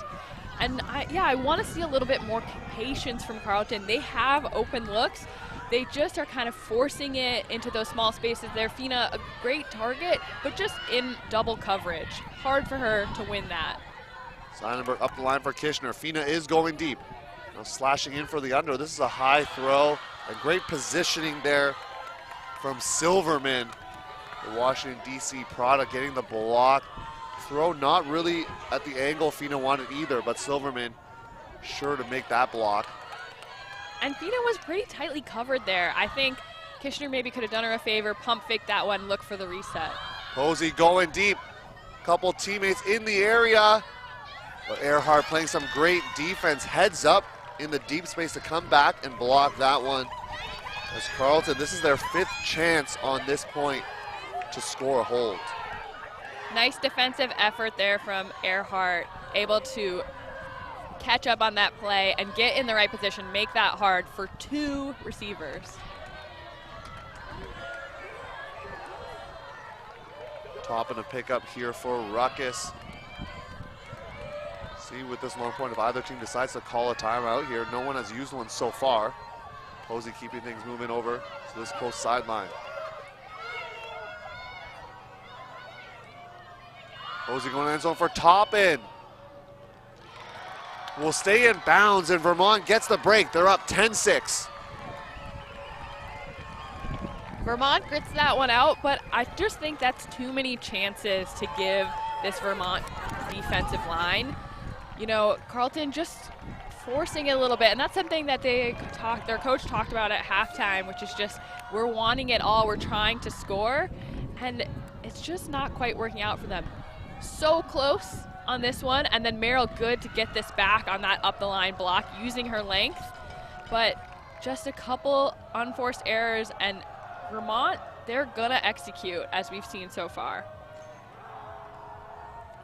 And I want to see a little bit more patience from Carleton. They have open looks. They just are kind of forcing it into those small spaces there. Fina, a great target, but just in double coverage. Hard for her to win that. Seidenberg up the line for Kishner. Fina is going deep. Now slashing in for the under. This is a high throw. A great positioning there from Silverman. The Washington, D.C. product getting the block. Throw not really at the angle Fina wanted either, but Silverman sure to make that block. And Fina was pretty tightly covered there. I think Kishner maybe could have done her a favor, pump fake that one, look for the reset. Posey going deep. Couple teammates in the area. But Earhart playing some great defense. Heads up in the deep space to come back and block that one. As Carleton, this is their 5th chance on this point to score a hold. Nice defensive effort there from Earhart, able to catch up on that play and get in the right position, make that hard for 2 receivers. Toppin a pickup here for Ruckus. See with this long point, if either team decides to call a timeout here, no one has used one so far. Posey keeping things moving over to this close sideline. Posey going end zone for Toppin. Will stay in bounds, and Vermont gets the break. They're up 10-6. Vermont grits that one out, but I just think that's too many chances to give this Vermont defensive line. You know, Carleton just forcing it a little bit, and that's something that their coach talked about at halftime, which is just, we're wanting it all, we're trying to score, and it's just not quite working out for them. So close on this one, and then Merrill good to get this back on that up the line block using her length, but just a couple unforced errors, and Vermont, they're gonna execute as we've seen so far.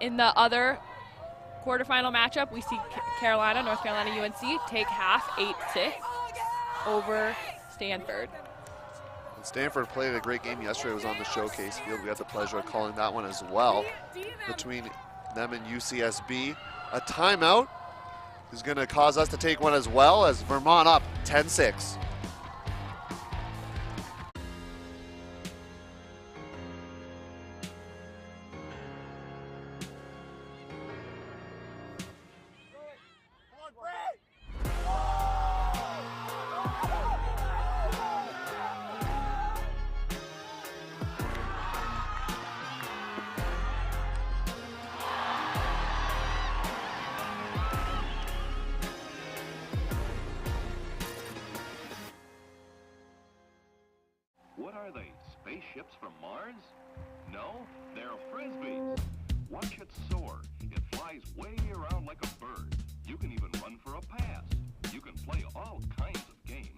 In the other quarterfinal matchup, we see North Carolina UNC take half 8-6 over Stanford. And Stanford played a great game yesterday. It was on the showcase field. We had the pleasure of calling that one as well between them and UCSB. A timeout is going to cause us to take one as well, as Vermont up 10-6. What are they, spaceships from Mars? No, they're frisbees. Watch it soar. It flies way around like a bird. You can even run for a pass. You can play all kinds of games.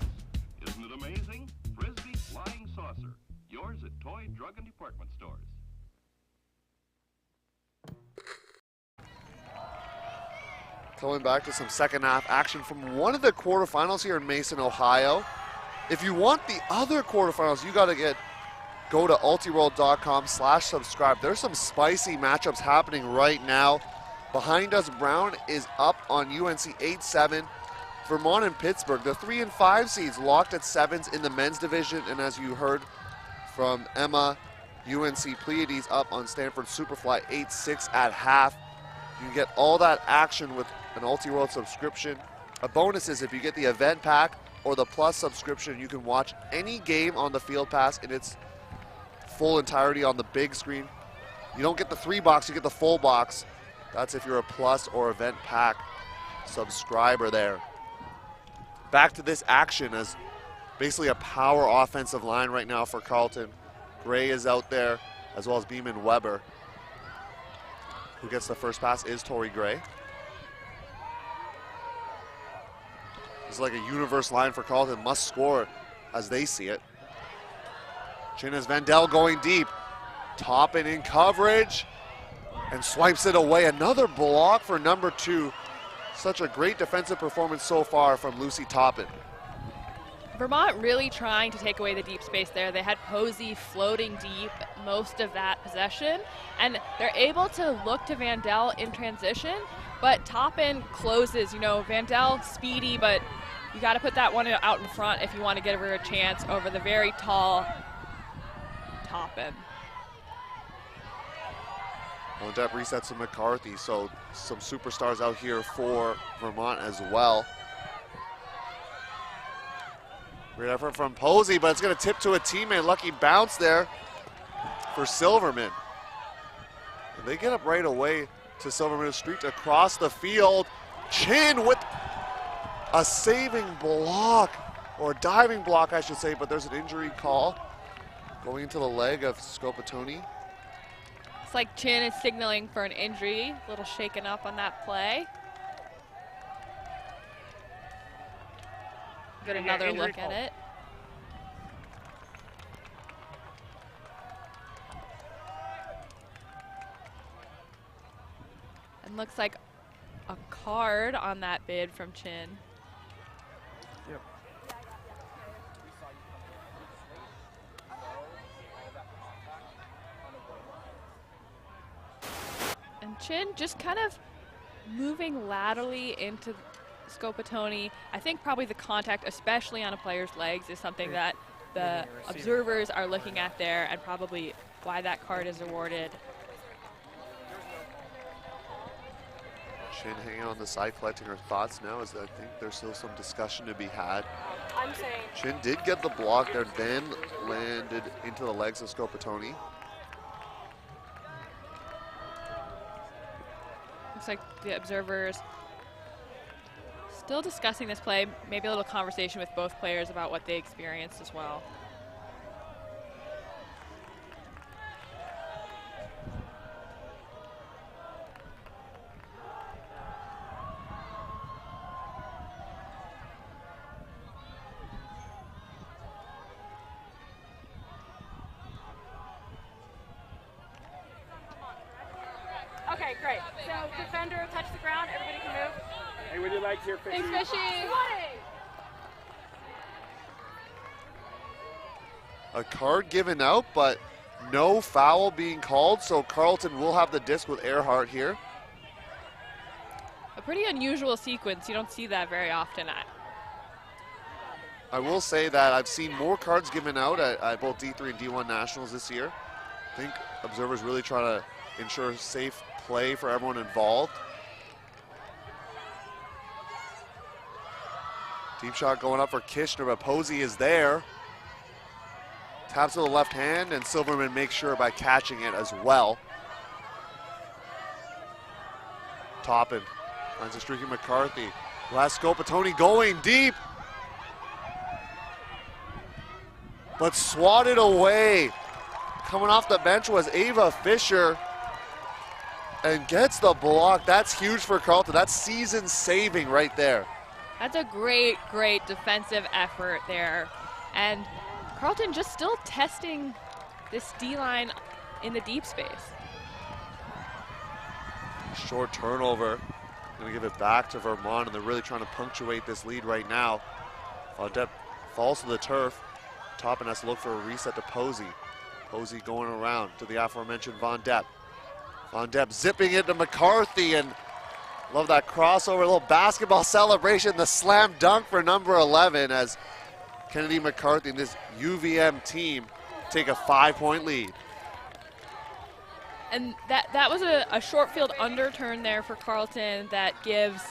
Isn't it amazing? Frisbee Flying Saucer. Yours at toy, drug, and department stores. Coming back to some second half action from one of the quarterfinals here in Mason, Ohio. If you want the other quarterfinals, you got to go to ultiworld.com/subscribe. There's some spicy matchups happening right now. Behind us, Brown is up on UNC 8-7. Vermont and Pittsburgh, the 3 and 5 seeds, locked at 7s in the men's division. And as you heard from Emma, UNC Pleiades up on Stanford Superfly 8-6 at half. You can get all that action with an Ultiworld subscription. A bonus is if you get the event pack or the Plus subscription, you can watch any game on the Field Pass in its full entirety on the big screen. You don't get the 3 box, you get the full box. That's if you're a Plus or event pack subscriber there. Back to this action as basically a power offensive line right now for Carleton. Gray is out there, as well as Beeman Weber. Who gets the first pass is Tori Gray. It's like a universe line for Carleton, must score as they see it. Chinez Vandell going deep. Toppin in coverage and swipes it away. Another block for number 2 Such a great defensive performance so far from Lucy Toppin. Vermont really trying to take away the deep space there. They had Posey floating deep most of that possession, and they're able to look to Vandell in transition, but Toppin closes. You know, Vandell speedy, but you got to put that one out in front if you want to give her a chance over the very tall Toppin. Well, Depp resets to McCarthy, so some superstars out here for Vermont as well. Great effort from Posey, but it's going to tip to a teammate. Lucky bounce there for Silverman. And they get up right away to Silverman Street across the field. Chin with a saving block, or diving block, I should say, but there's an injury call going into the leg of Scopatoni. It's like Chin is signaling for an injury, a little shaken up on that play. Get another look at it. And looks like a card on that bid from Chin. Yep. And Chin just kind of moving laterally into Scopatoni. I think probably the contact, especially on a player's legs, is something that the observers are looking at there, and probably why that card is awarded. Chin hanging on the side, collecting her thoughts now, as I think there's still some discussion to be had. I'm saying Chin did get the block there, then landed into the legs of Scopatoni. looks like the observers still discussing this play, maybe a little conversation with both players about what they experienced as well. Okay, great. So defender, touch the ground, everybody can move. Hey, would you like here, Fishy? Thanks, Fishy. A card given out, but no foul being called, so Carleton will have the disc with Earhart here. A pretty unusual sequence. You don't see that very often. I will say that I've seen more cards given out at both D3 and D1 Nationals this year. I think observers really try to ensure safe play for everyone involved. Deep shot going up for Kishner, but Posey is there. Taps to the left hand, and Silverman makes sure by catching it as well. Toppin finds a streaky McCarthy. Last Scopatoni going deep, but swatted away. Coming off the bench was Ava Fisher, and gets the block. That's huge for Carleton. That's season saving right there. That's a great, great defensive effort there. And Carleton just still testing this D-line in the deep space. Short turnover. Gonna give it back to Vermont, and they're really trying to punctuate this lead right now. Depp falls to the turf. Toppin has to look for a reset to Posey. Posey going around to the aforementioned Von Depp. Von Depp zipping into McCarthy, and love that crossover, a little basketball celebration, the slam dunk for number 11 as Kennedy McCarthy and this UVM team take a 5-point lead. And that was a short field underturn there for Carleton that gives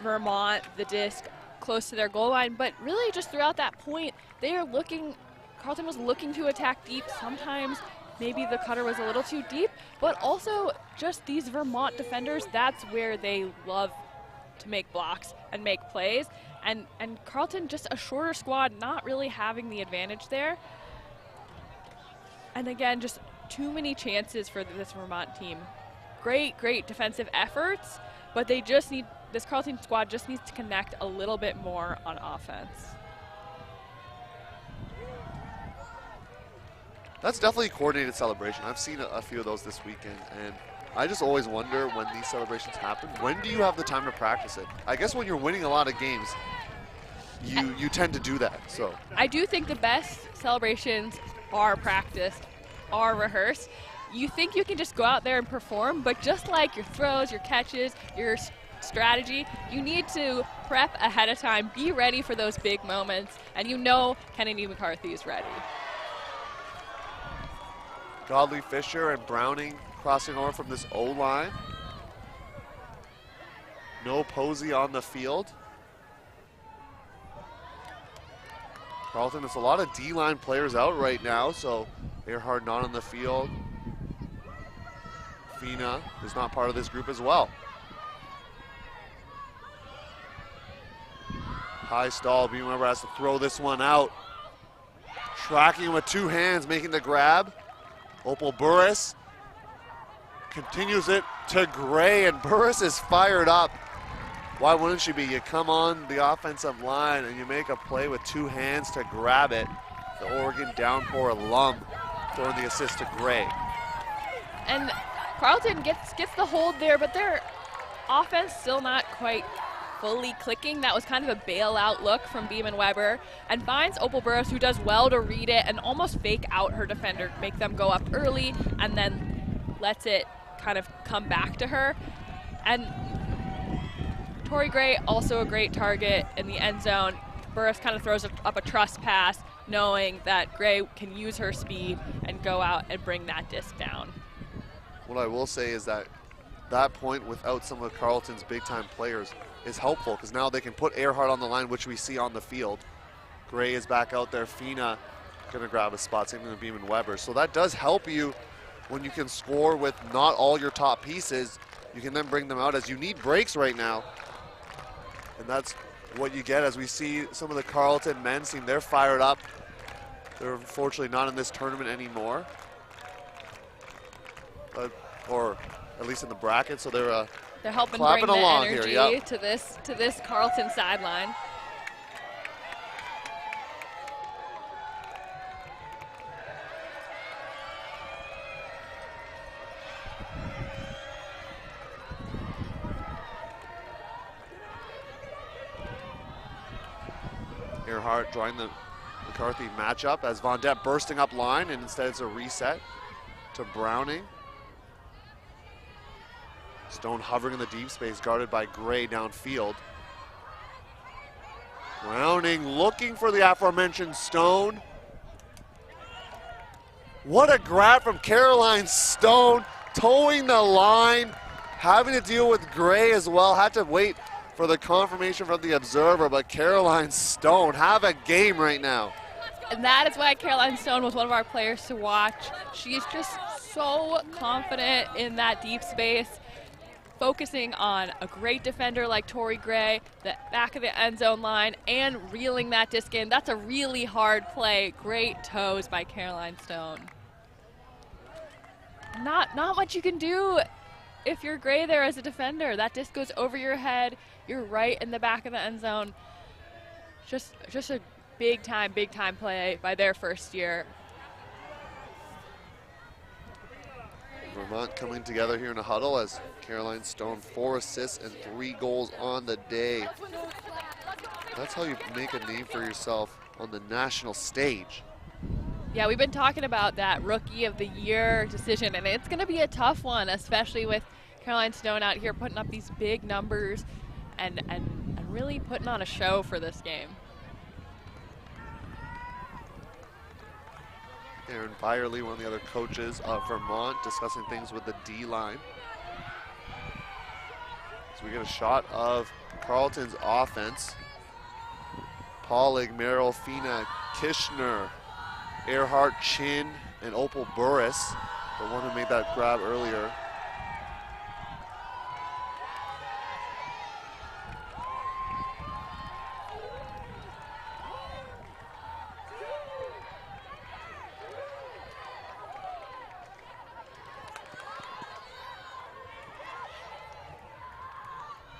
Vermont the disc close to their goal line, but really just throughout that point, they are looking, Carleton was looking to attack deep. Sometimes maybe the cutter was a little too deep, but also just these Vermont defenders, that's where they love to make blocks and make plays. And Carleton, just a shorter squad, not really having the advantage there. And again, just too many chances for this Vermont team. Great, great defensive efforts, but they just need, this Carleton squad just needs to connect a little bit more on offense. That's definitely a coordinated celebration. I've seen a few of those this weekend, and I just always wonder when these celebrations happen, when do you have the time to practice it? I guess when you're winning a lot of games, you tend to do that. So I do think the best celebrations are practiced, are rehearsed. You think you can just go out there and perform, but just like your throws, your catches, your strategy, you need to prep ahead of time, be ready for those big moments, and you know Kennedy McCarthy is ready. Godley Fisher and Browning crossing over from this O-line. No Posey on the field. Carlton, it's a lot of D-line players out right now, so Earhart not on the field. Fina is not part of this group as well. High stall, Beamer has to throw this one out. Tracking with two hands, making the grab. Opal Burris continues it to Gray, and Burris is fired up. Why wouldn't she be? You come on the offensive line and you make a play with two hands to grab it. The Oregon Downpour alum throwing the assist to Gray. And Carleton gets the hold there, but their offense still not quite fully clicking. That was kind of a bailout look from Beeman Weber, and finds Opal Burris, who does well to read it and almost fake out her defender, make them go up early, and then lets it kind of come back to her. And Tori Gray, also a great target in the end zone. Burris kind of throws up a trust pass, knowing that Gray can use her speed and go out and bring that disc down. What I will say is that that point without some of Carleton's big-time players is helpful, because now they can put Earhart on the line, which we see on the field. Gray is back out there. Fina going to grab a spot, same thing with Beeman Weber. So that does help you when you can score with not all your top pieces. You can then bring them out as you need breaks right now. And that's what you get as we see some of the Carleton men's team. They're fired up. They're unfortunately not in this tournament anymore. Or at least in the bracket, so they're helping clapping bring the along energy here. Yep. to this Carleton sideline. Earhart drawing the McCarthy matchup as Von Depp bursting up line, and instead it's a reset to Browning. Stone hovering in the deep space, guarded by Gray downfield. Browning looking for the aforementioned Stone. What a grab from Caroline Stone, towing the line, having to deal with Gray as well. Had to wait for the confirmation from the observer, but Caroline Stone have a game right now. And that is why Caroline Stone was one of our players to watch. She's just so confident in that deep space, focusing on a great defender like Tori Gray, the back of the end zone line, and reeling that disc in. That's a really hard play. Great toes by Caroline Stone. Not much you can do if you're Gray there as a defender. That disc goes over your head. You're right in the back of the end zone. Just a big time play by their first year. Vermont coming together here in a huddle as Caroline Stone 4 assists and 3 goals on the day. That's how you make a name for yourself on the national stage. Yeah, we've been talking about that Rookie of the Year decision, and it's going to be a tough one, especially with Caroline Stone out here putting up these big numbers and really putting on a show for this game. Aaron Byerly, one of the other coaches of Vermont, discussing things with the D-line. So we get a shot of Carleton's offense. Paulig, Merrill, Fina, Kishner, Earhart, Chin, and Opal Burris, the one who made that grab earlier.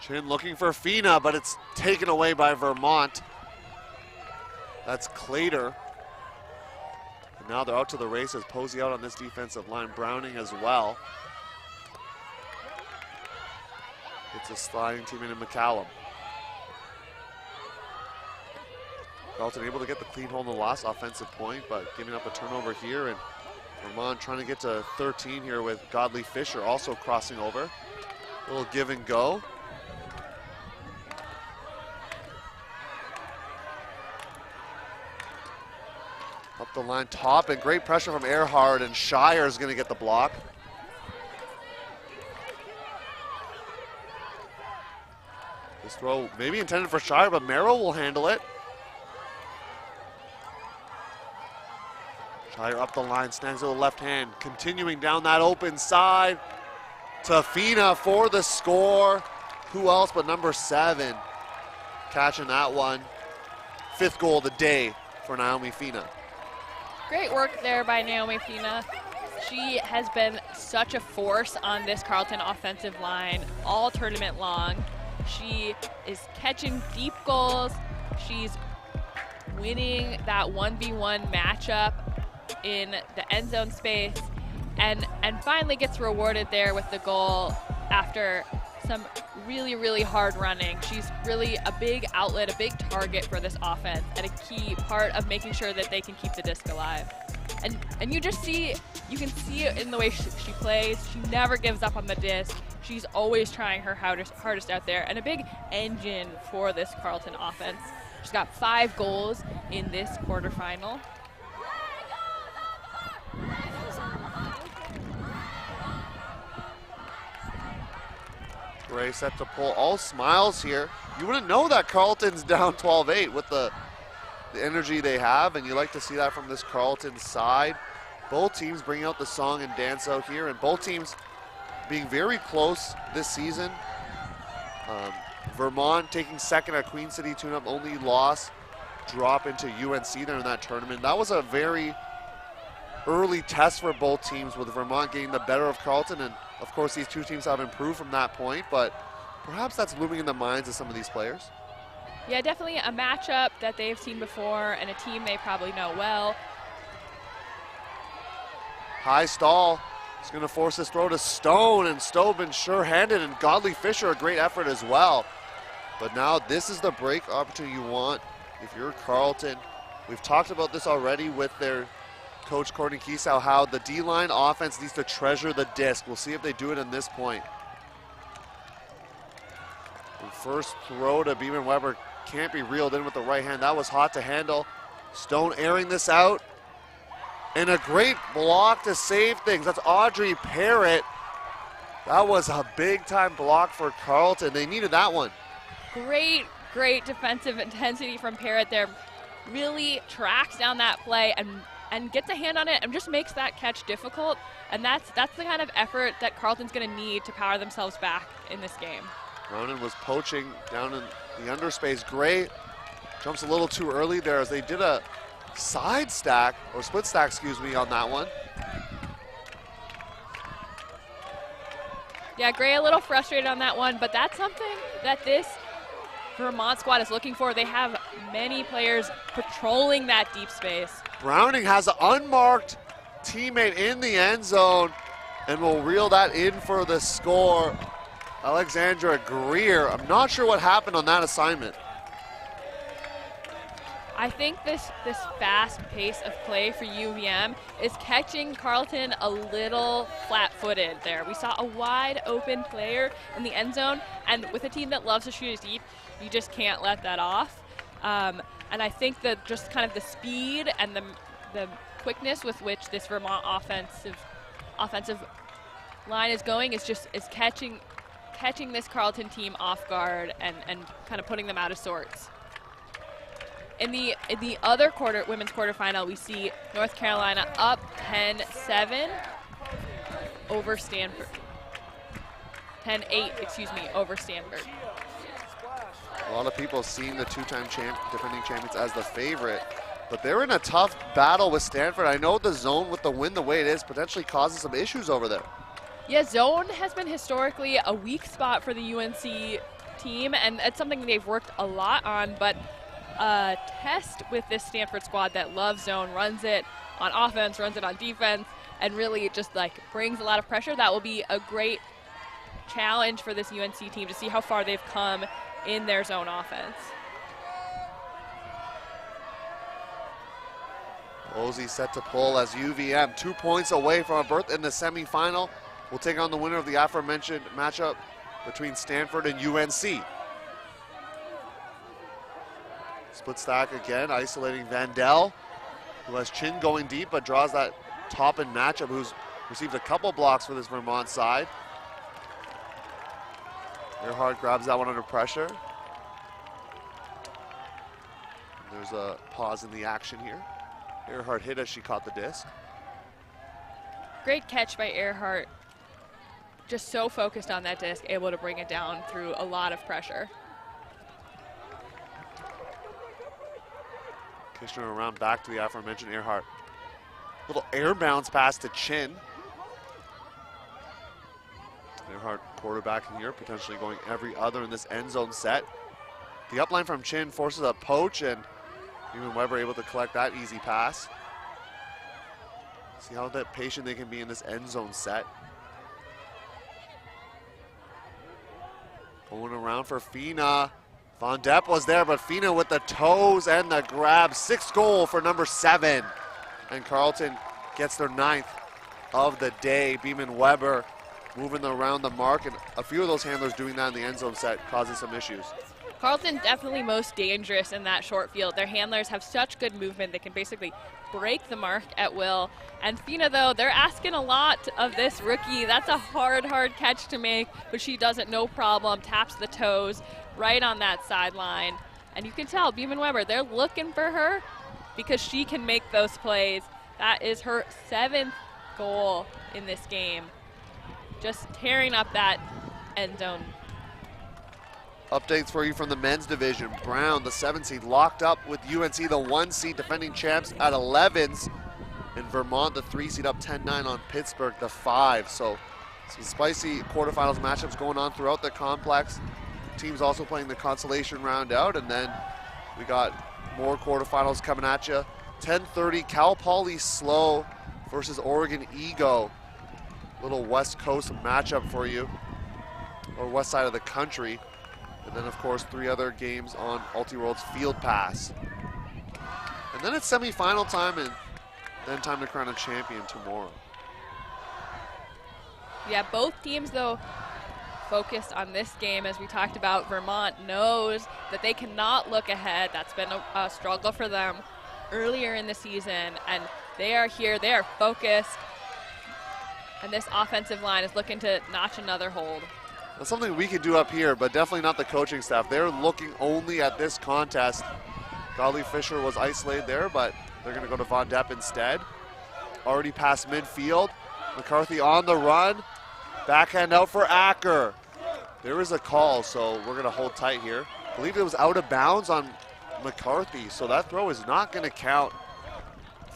Chin looking for Fina, but it's taken away by Vermont. That's Clater. And now they're out to the races. Posey out on this defensive line. Browning as well. It's a sliding team in McCallum. Carleton able to get the clean hold on the last offensive point, but giving up a turnover here, and Vermont trying to get to 13 here with Godley Fisher also crossing over. A little give and go. Up the line, top, and great pressure from Earhart, and Shire is going to get the block. This throw maybe intended for Shire, but Merrill will handle it. Shire up the line, snags with the left hand, continuing down that open side to Fina for the score. Who else but number 7 catching that one. 5th goal of the day for Naomi Fina. Great work there by Naomi Fina. She has been such a force on this Carleton offensive line all tournament long. She is catching deep goals. She's winning that 1v1 matchup in the end zone space, and finally gets rewarded there with the goal after some really hard running. She's really a big outlet, a big target for this offense, and a key part of making sure that they can keep the disc alive. And you just see, you can see it in the way she plays. She never gives up on the disc. She's always trying her hardest out there, and a big engine for this Carleton offense. She's got 5 goals in this quarterfinal. Gray set to pull, all smiles here. You wouldn't know that Carleton's down 12-8 with the energy they have, and you like to see that from this Carleton side. Both teams bringing out the song and dance out here, and both teams being very close this season. Vermont taking second at Queen City Tune-Up, only loss, drop into UNC there in that tournament. That was a very early test for both teams, with Vermont getting the better of Carleton, and of course these two teams have improved from that point, but perhaps that's looming in the minds of some of these players. Yeah, definitely a matchup that they've seen before and a team they probably know well. High stall. It's going to force this throw to Stone, and Stone been sure-handed, and Godley Fisher a great effort as well. But now this is the break opportunity you want if you're Carleton. We've talked about this already with their coach Courtney Kiesau, how the D-line offense needs to treasure the disc. We'll see if they do it in this point. And first throw to Beeman Weber can't be reeled in with the right hand. That was hot to handle. Stone airing this out. And a great block to save things. That's Audrey Parrott. That was a big-time block for Carleton. They needed that one. Great defensive intensity from Parrott there. Really tracks down that play and gets a hand on it and just makes that catch difficult. And that's the kind of effort that Carleton's going to need to power themselves back in this game. Ronan was poaching down in the underspace. Gray jumps a little too early there as they did a side stack, or split stack, excuse me, on that one. Yeah, Gray a little frustrated on that one, but that's something that this Vermont squad is looking for. They have many players patrolling that deep space. Browning has an unmarked teammate in the end zone and will reel that in for the score. Alexandra Greer. I'm not sure what happened on that assignment. I think this fast pace of play for UVM is catching Carleton a little flat-footed there. We saw a wide open player in the end zone, and with a team that loves to shoot it deep, you just can't let that off. And I think that just kind of the speed and the quickness with which this Vermont offensive line is going is catching this Carleton team off guard and kind of putting them out of sorts. In the other women's quarterfinal, we see North Carolina up 10-7 over Stanford. 10-8, excuse me, over Stanford. A lot of people seeing the two-time defending champions as the favorite, but they're in a tough battle with Stanford. I know the zone with the win the way it is potentially causes some issues over there. Yeah, zone has been historically a weak spot for the UNC team, and it's something they've worked a lot on, but a test with this Stanford squad that loves zone, runs it on offense, runs it on defense, and really just like brings a lot of pressure. That will be a great challenge for this UNC team to see how far they've come in their zone offense. Posey set to pull as UVM 2 points away from a berth in the semifinal. We'll take on the winner of the aforementioned matchup between Stanford and UNC. Split stack again, isolating Vandell, who has Chin going deep but draws that top end matchup, who's received a couple blocks for this Vermont side. Earhart grabs that one under pressure. There's a pause in the action here. Earhart hit as she caught the disc. Great catch by Earhart. Just so focused on that disc, able to bring it down through a lot of pressure. Kishner around back to the aforementioned Earhart. Little air bounce pass to Chin. Earhart quarterbacking here, potentially going every other in this end zone set. The upline from Chin forces a poach, and even Weber able to collect that easy pass. See how patient they can be in this end zone set. Going around for Fina. Von Depp was there, but Fina with the toes and the grab. 6th goal for number 7. And Carleton gets their 9th of the day. Beeman Weber moving around the mark, and a few of those handlers doing that in the end zone set, causing some issues. Carleton definitely most dangerous in that short field. Their handlers have such good movement. They can basically break the mark at will. And Fina, though, they're asking a lot of this rookie. That's a hard catch to make, but she does it no problem. Taps the toes right on that sideline. And you can tell Beeman Weber, they're looking for her because she can make those plays. That is her 7th goal in this game. Just tearing up that end zone. Updates for you from the men's division. Brown, the 7 seed, locked up with UNC, the 1 seed, defending champs at 11s. And Vermont, the 3 seed, up 10-9 on Pittsburgh, the 5. So some spicy quarterfinals matchups going on throughout the complex. Teams also playing the consolation round out, and then we got more quarterfinals coming at you. 10:30, Cal Poly Slow versus Oregon Ego. Little West Coast matchup for you, or west side of the country. And then, of course, 3 other games on Ultiworld's Field Pass. And then it's semifinal time, and then time to crown a champion tomorrow. Yeah, both teams, though, focused on this game. As we talked about, Vermont knows that they cannot look ahead. That's been a struggle for them earlier in the season, and they are here, they are focused, and this offensive line is looking to notch another hold. That's something we can do up here, but definitely not the coaching staff. They're looking only at this contest. Godley Fisher was isolated there, but they're going to go to Von Depp instead. Already past midfield. McCarthy on the run. Backhand out for Acker. There is a call, so we're going to hold tight here. I believe it was out of bounds on McCarthy, so that throw is not going to count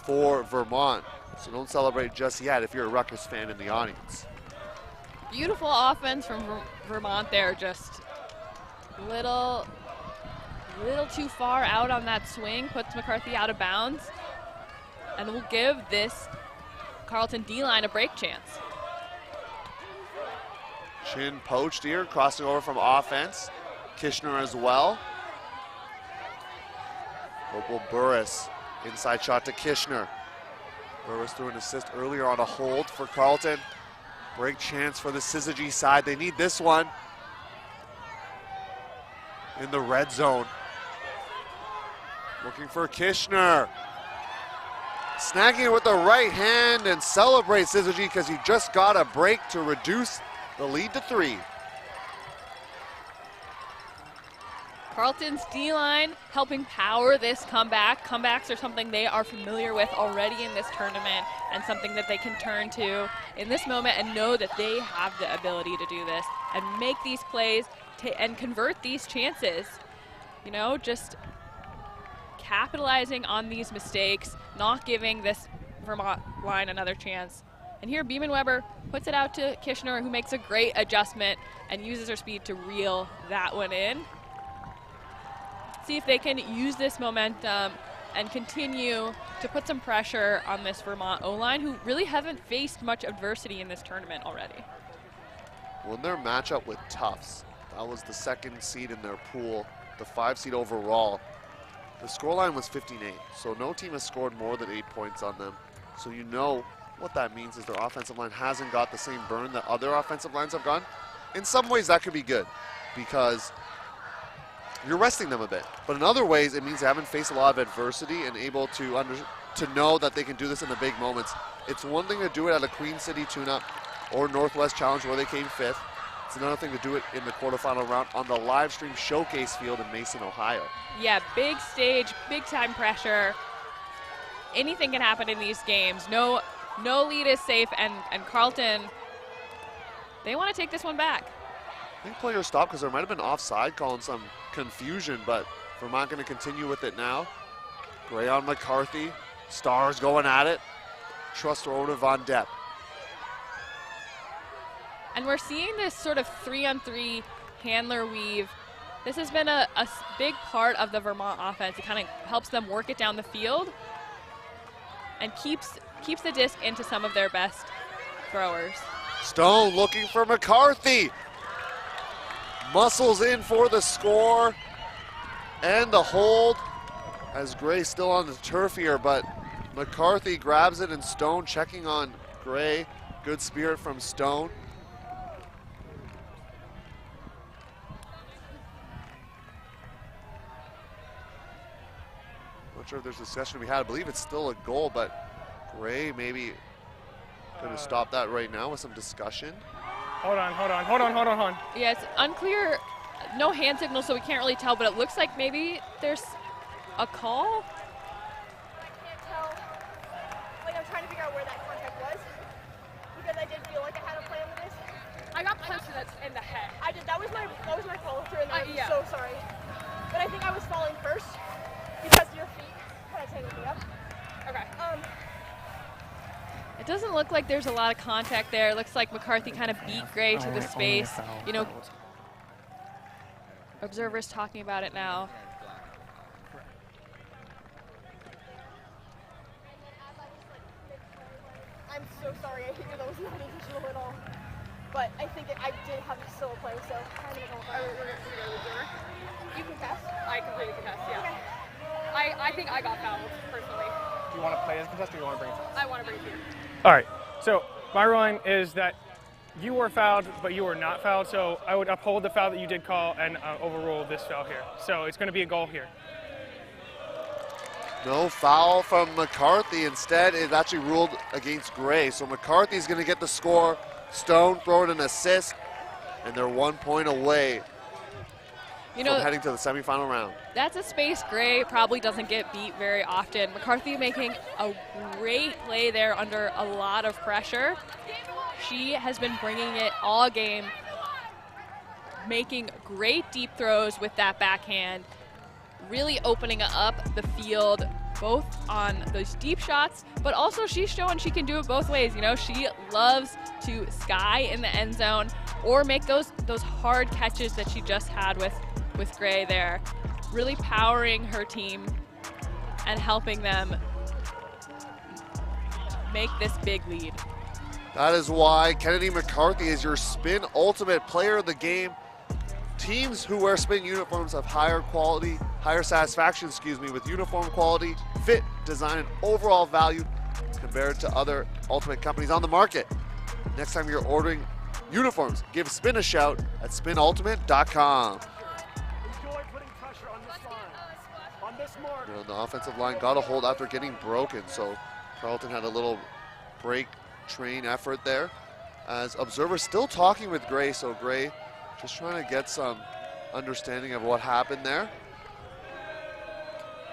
for Vermont. So don't celebrate just yet if you're a Rutgers fan in the audience. Beautiful offense from Vermont there, just little too far out on that swing, puts McCarthy out of bounds, and will give this Carleton D-line a break chance. Chin poached here, crossing over from offense. Kishner as well. Opal Burris, inside shot to Kishner. Burris threw an assist earlier on a hold for Carleton. Break chance for the Syzygy side. They need this one in the red zone. Looking for Kishner. Snagging it with the right hand, and celebrate Syzygy because he just got a break to reduce the lead to 3. Carleton's D-line helping power this comeback. Comebacks are something they are familiar with already in this tournament, and something that they can turn to in this moment and know that they have the ability to do this and make these plays and convert these chances. You know, just capitalizing on these mistakes, not giving this Vermont line another chance. And here Beeman Weber puts it out to Kishner, who makes a great adjustment and uses her speed to reel that one in. See if they can use this momentum and continue to put some pressure on this Vermont O-line, who really haven't faced much adversity in this tournament already. won their matchup with Tufts. That was the 2nd seed in their pool, the 5 seed overall. The scoreline was 15-8, so no team has scored more than 8 points on them. So you know what that means is their offensive line hasn't got the same burn that other offensive lines have gotten. In some ways that could be good because you're resting them a bit. But in other ways it means they haven't faced a lot of adversity and able to know that they can do this in the big moments. It's one thing to do it at a Queen City tune-up or Northwest Challenge where they came 5th. It's another thing to do it in the quarterfinal round on the live stream showcase field in Mason, Ohio. Yeah, big stage, big time pressure. Anything can happen in these games. No lead is safe, and Carleton, they want to take this one back. I think players stopped because there might have been offside call and some confusion, but Vermont going to continue with it now. Gray on McCarthy, Stars going at it. Trust throw to Von Depp. And we're seeing this sort of 3-on-3 handler weave. This has been a big part of the Vermont offense. It kind of helps them work it down the field and keeps the disc into some of their best throwers. Stone looking for McCarthy. Muscles in for the score and the hold as Gray still on the turf here, but McCarthy grabs it and Stone checking on Gray. Good spirit from Stone. Not sure if there's a discussion to be had. I believe it's still a goal, but Gray maybe going to stop that right now with some discussion. Hold on. Yeah, it's unclear. No hand signal, so we can't really tell, but it looks like maybe there's a call. I can't tell. Like, I'm trying to figure out where that contact was because I did feel like I had a play on this. I got punched in the head. I did. That was my follow through, and I'm so sorry. But I think I was falling first because your feet kind of tangled me up. Okay. It doesn't look like there's a lot of contact there. It looks like McCarthy kind of beat Gray to the space. You know, observers talking about it now. I'm so sorry. I think that was not intentional at all. But I think I did have to still play, so I'm going to go for it. You contest? I completely contest, yeah. Okay. I think I got fouled, personally. Do you want to play as contest or you want to bring it to us? I want to bring it here. All right. So my ruling is that you were fouled, but you were not fouled. So I would uphold the foul that you did call and overrule this foul here. So it's going to be a goal here. No foul from McCarthy. Instead, it actually ruled against Gray. So McCarthy's going to get the score. Stone throwing an assist, and they're 1 point away from heading to the semifinal round. That's a space Gray probably doesn't get beat very often. McCarthy making a great play there under a lot of pressure. She has been bringing it all game, making great deep throws with that backhand, really opening up the field both on those deep shots, but also she's showing she can do it both ways. You know, she loves to sky in the end zone or make those hard catches that she just had with Gray there, really powering her team and helping them make this big lead. That is why Kennedy McCarthy is your Spin Ultimate Player of the Game. Teams who wear Spin uniforms have higher satisfaction, with uniform quality, fit, design, and overall value compared to other Ultimate companies on the market. Next time you're ordering uniforms, give Spin a shout at spinultimate.com. The offensive line got a hold after getting broken, so Carleton had a little break train effort there. As observers still talking with Gray, so Gray just trying to get some understanding of what happened there.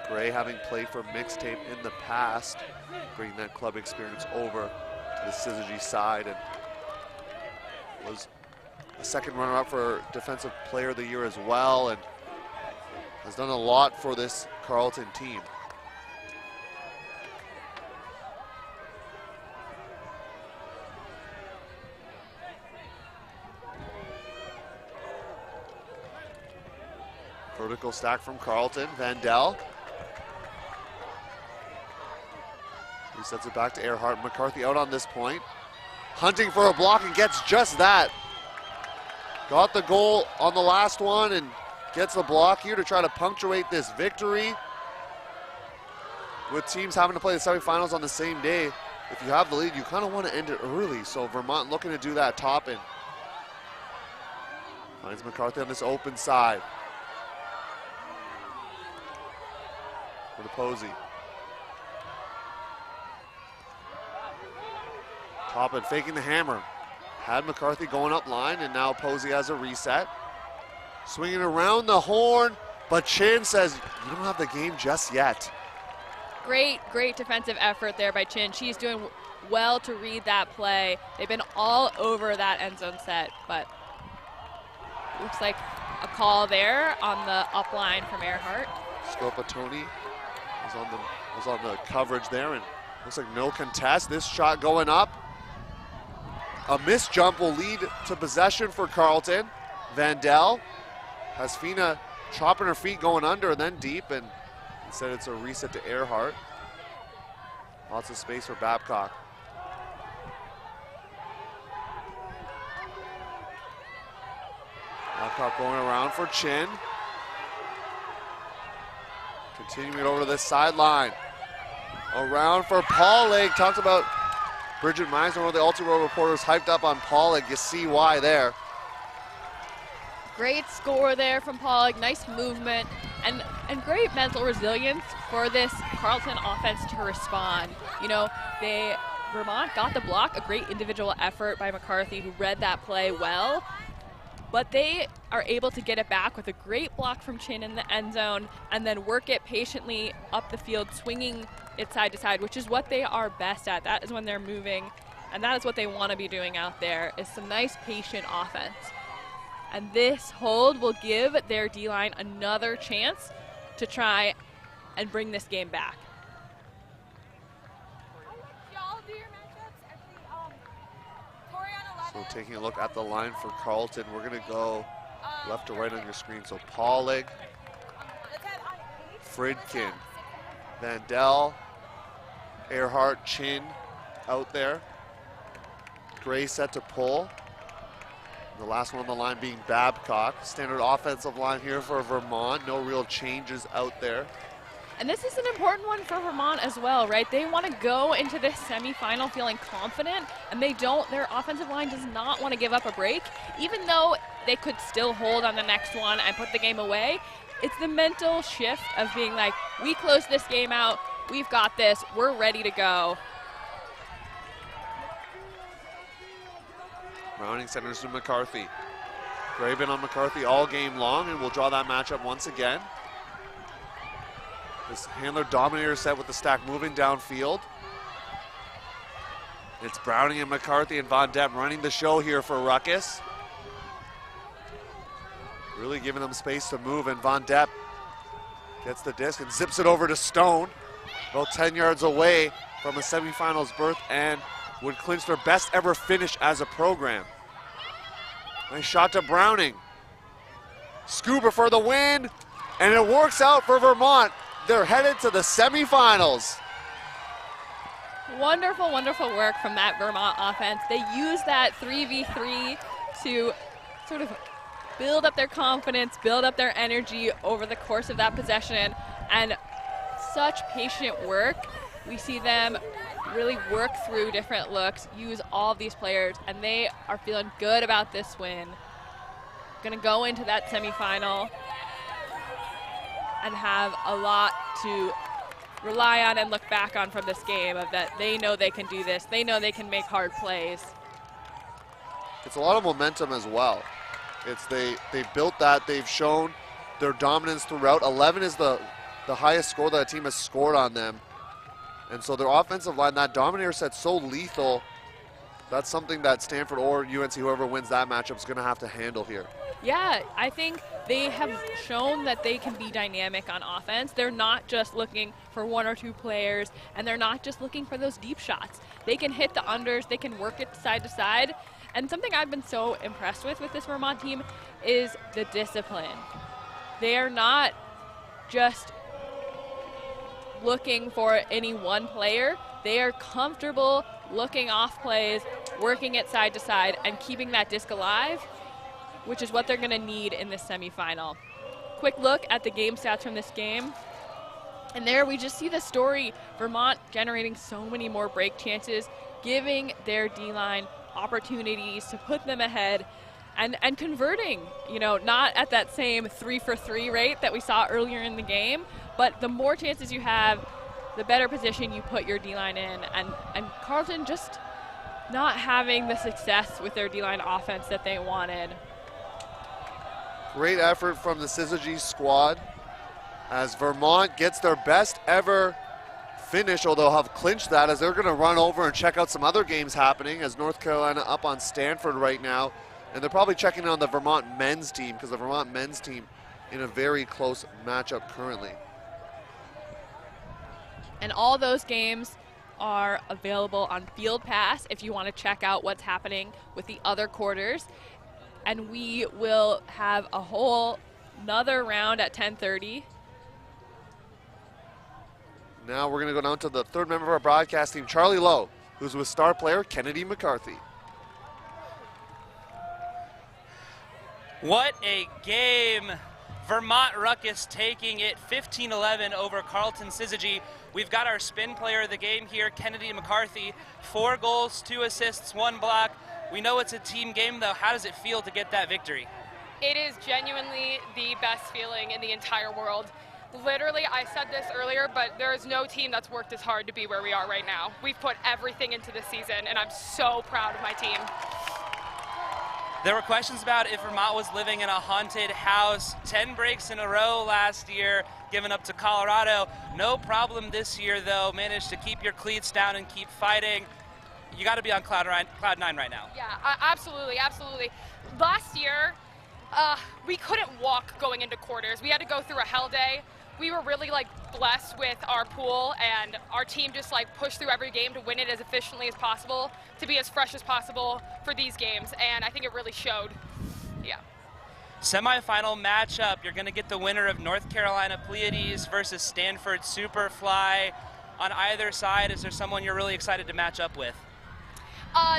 Gray having played for Mixtape in the past, bringing that club experience over to the Syzygy side, and was a second runner-up for Defensive Player of the Year as well, and has done a lot for this Carleton team. Vertical stack from Carleton, Vandell. He sets it back to Earhart. McCarthy out on this point. Hunting for a block and gets just that. got the goal on the last one and gets the block here to try to punctuate this victory. With teams having to play the semifinals on the same day, if you have the lead, you kind of want to end it early. So Vermont looking to do that. Toppin finds McCarthy on this open side. For the Posey. Toppin faking the hammer. Had McCarthy going up line, and now Posey has a reset. Swinging around the horn, but Chin says, you don't have the game just yet. Great defensive effort there by Chin. She's doing well to read that play. They've been all over that end zone set, but looks like a call there on the up line from Earhart. Scopatoni was on the coverage there, and looks like no contest. This shot going up. A missed jump will lead to possession for Carleton. Vandell has Fina chopping her feet going under and then deep, and instead it's a reset to Earhart. Lots of space for Babcock. Babcock going around for Chin. Continuing it over to this sideline. Around for Paulig. Talks about Bridget Meisner, one of the Ulti-World reporters, hyped up on Paulig. You see why there. Great score there from Paulig. Nice movement and great mental resilience for this Carleton offense to respond. You know, Vermont got the block, a great individual effort by McCarthy, who read that play well. But they are able to get it back with a great block from Chin in the end zone and then work it patiently up the field, swinging it side to side, which is what they are best at. That is when they're moving, and that is what they want to be doing out there, is some nice patient offense. And this hold will give their D-line another chance to try and bring this game back. So taking a look at the line for Carleton, we're going to go left to right on your screen. So Paulig, Fridkin, Vandell, Earhart, Chin out there. Gray set to pull. The last one on the line being Babcock. Standard offensive line here for Vermont. No real changes out there. And this is an important one for Vermont as well, right? They want to go into this semifinal feeling confident, and they don't. Their offensive line does not want to give up a break, even though they could still hold on the next one and put the game away. It's the mental shift of being like, we close this game out, we've got this, we're ready to go. Browning centers to McCarthy. Gray been on McCarthy all game long, and we'll draw that matchup once again. This handler dominator set with the stack moving downfield. It's Browning and McCarthy and Von Depp running the show here for Ruckus. Really giving them space to move, and Von Depp gets the disc and zips it over to Stone. About 10 yards away from a semifinals berth, and would clinch their best ever finish as a program. Nice shot to Browning. Scooper for the win, and it works out for Vermont. They're headed to the semifinals. Wonderful, wonderful work from that Vermont offense. They use that 3v3 to sort of build up their confidence, build up their energy over the course of that possession, and such patient work. We see them really work through different looks, use all of these players, and they are feeling good about this win. Gonna go into that semifinal and have a lot to rely on and look back on from this game, of that they know they can do this, they know they can make hard plays. It's a lot of momentum as well. They built that, they've shown their dominance throughout. 11 is the highest score that a team has scored on them. And so their offensive line, that dominator set, so lethal. That's something that Stanford or UNC, whoever wins that matchup, is going to have to handle here. Yeah, I think they have shown that they can be dynamic on offense. They're not just looking for one or two players, and they're not just looking for those deep shots. They can hit the unders, they can work it side to side. And something I've been so impressed with this Vermont team is the discipline. They are not just looking for any one player. They are comfortable looking off plays, working it side to side, and keeping that disc alive. which is what they're going to need in this semifinal. Quick look at the game stats from this game. And there we just see the story. Vermont generating so many more break chances, giving their D-line opportunities to put them ahead and converting, you know, not at that same 3-for-3 rate that we saw earlier in the game, but the more chances you have, the better position you put your D-line in. And Carleton just not having the success with their D-line offense that they wanted. Great effort from the Syzygy squad as Vermont gets their best ever finish, although they'll have clinched that as they're going to run over and check out some other games happening as North Carolina up on Stanford right now. And they're probably checking on the Vermont men's team because the Vermont men's team in a very close matchup currently. And all those games are available on Field Pass if you want to check out what's happening with the other quarters. And we will have a whole another round at 10:30. Now we're going to go down to the third member of our broadcast team, Charlie Lowe, who's with star player Kennedy McCarthy. What a game. Vermont Ruckus taking it 15-11 over Carleton Syzygy. We've got our spin player of the game here, Kennedy McCarthy. 4 goals, 2 assists, 1 block. We know it's a team game, though. How does it feel to get that victory? It is genuinely the best feeling in the entire world. Literally, I said this earlier, but there is no team that's worked as hard to be where we are right now. We've put everything into this season, and I'm so proud of my team. There were questions about if Vermont was living in a haunted house. 10 breaks in a row last year, given up to Colorado. No problem this year, though. Managed to keep your cleats down and keep fighting. You got to be on cloud 9 right now. Yeah, absolutely, absolutely. Last year, we couldn't walk going into quarters. We had to go through a hell day. We were really blessed with our pool, and our team just pushed through every game to win it as efficiently as possible, to be as fresh as possible for these games, and I think it really showed. Yeah. Semifinal matchup, you're going to get the winner of North Carolina Pleiades versus Stanford Superfly. On either side, is there someone you're really excited to match up with?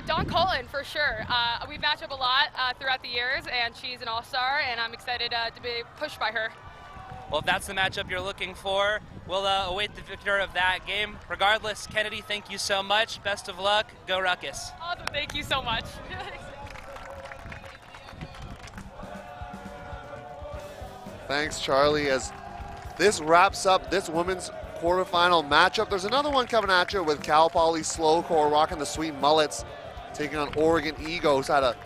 Dawn Cullen, for sure. We've matched up a lot throughout the years, and she's an all-star, and I'm excited to be pushed by her. Well, if that's the matchup you're looking for, we'll await the victor of that game. Regardless, Kennedy, thank you so much. Best of luck. Go Ruckus. Awesome. Thank you so much. Thanks, Charlie. As this wraps up this women's quarterfinal matchup, there's another one coming at you with Cal Poly Slow Core rocking the sweet mullets, taking on Oregon Egos. Had a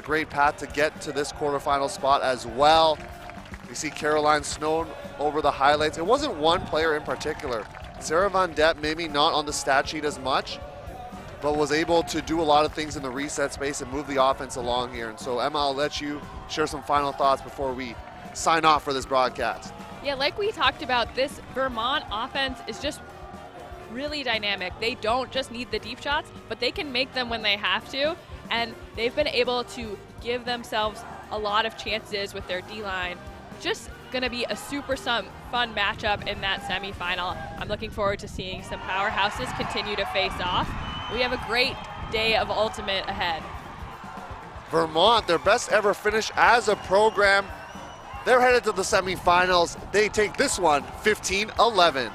great path to get to this quarterfinal spot as well. We see Caroline Snow over the highlights. It wasn't one player in particular. Sarah Von Depp maybe not on the stat sheet as much, but was able to do a lot of things in the reset space and move the offense along here. And so Emma, I'll let you share some final thoughts before we sign off for this broadcast. Yeah, like we talked about, this Vermont offense is just really dynamic. They don't just need the deep shots, but they can make them when they have to. And they've been able to give themselves a lot of chances with their D-line. Just going to be a super fun matchup in that semifinal. I'm looking forward to seeing some powerhouses continue to face off. We have a great day of Ultimate ahead. Vermont, their best ever finish as a program. They're headed to the semifinals. They take this one 15-11.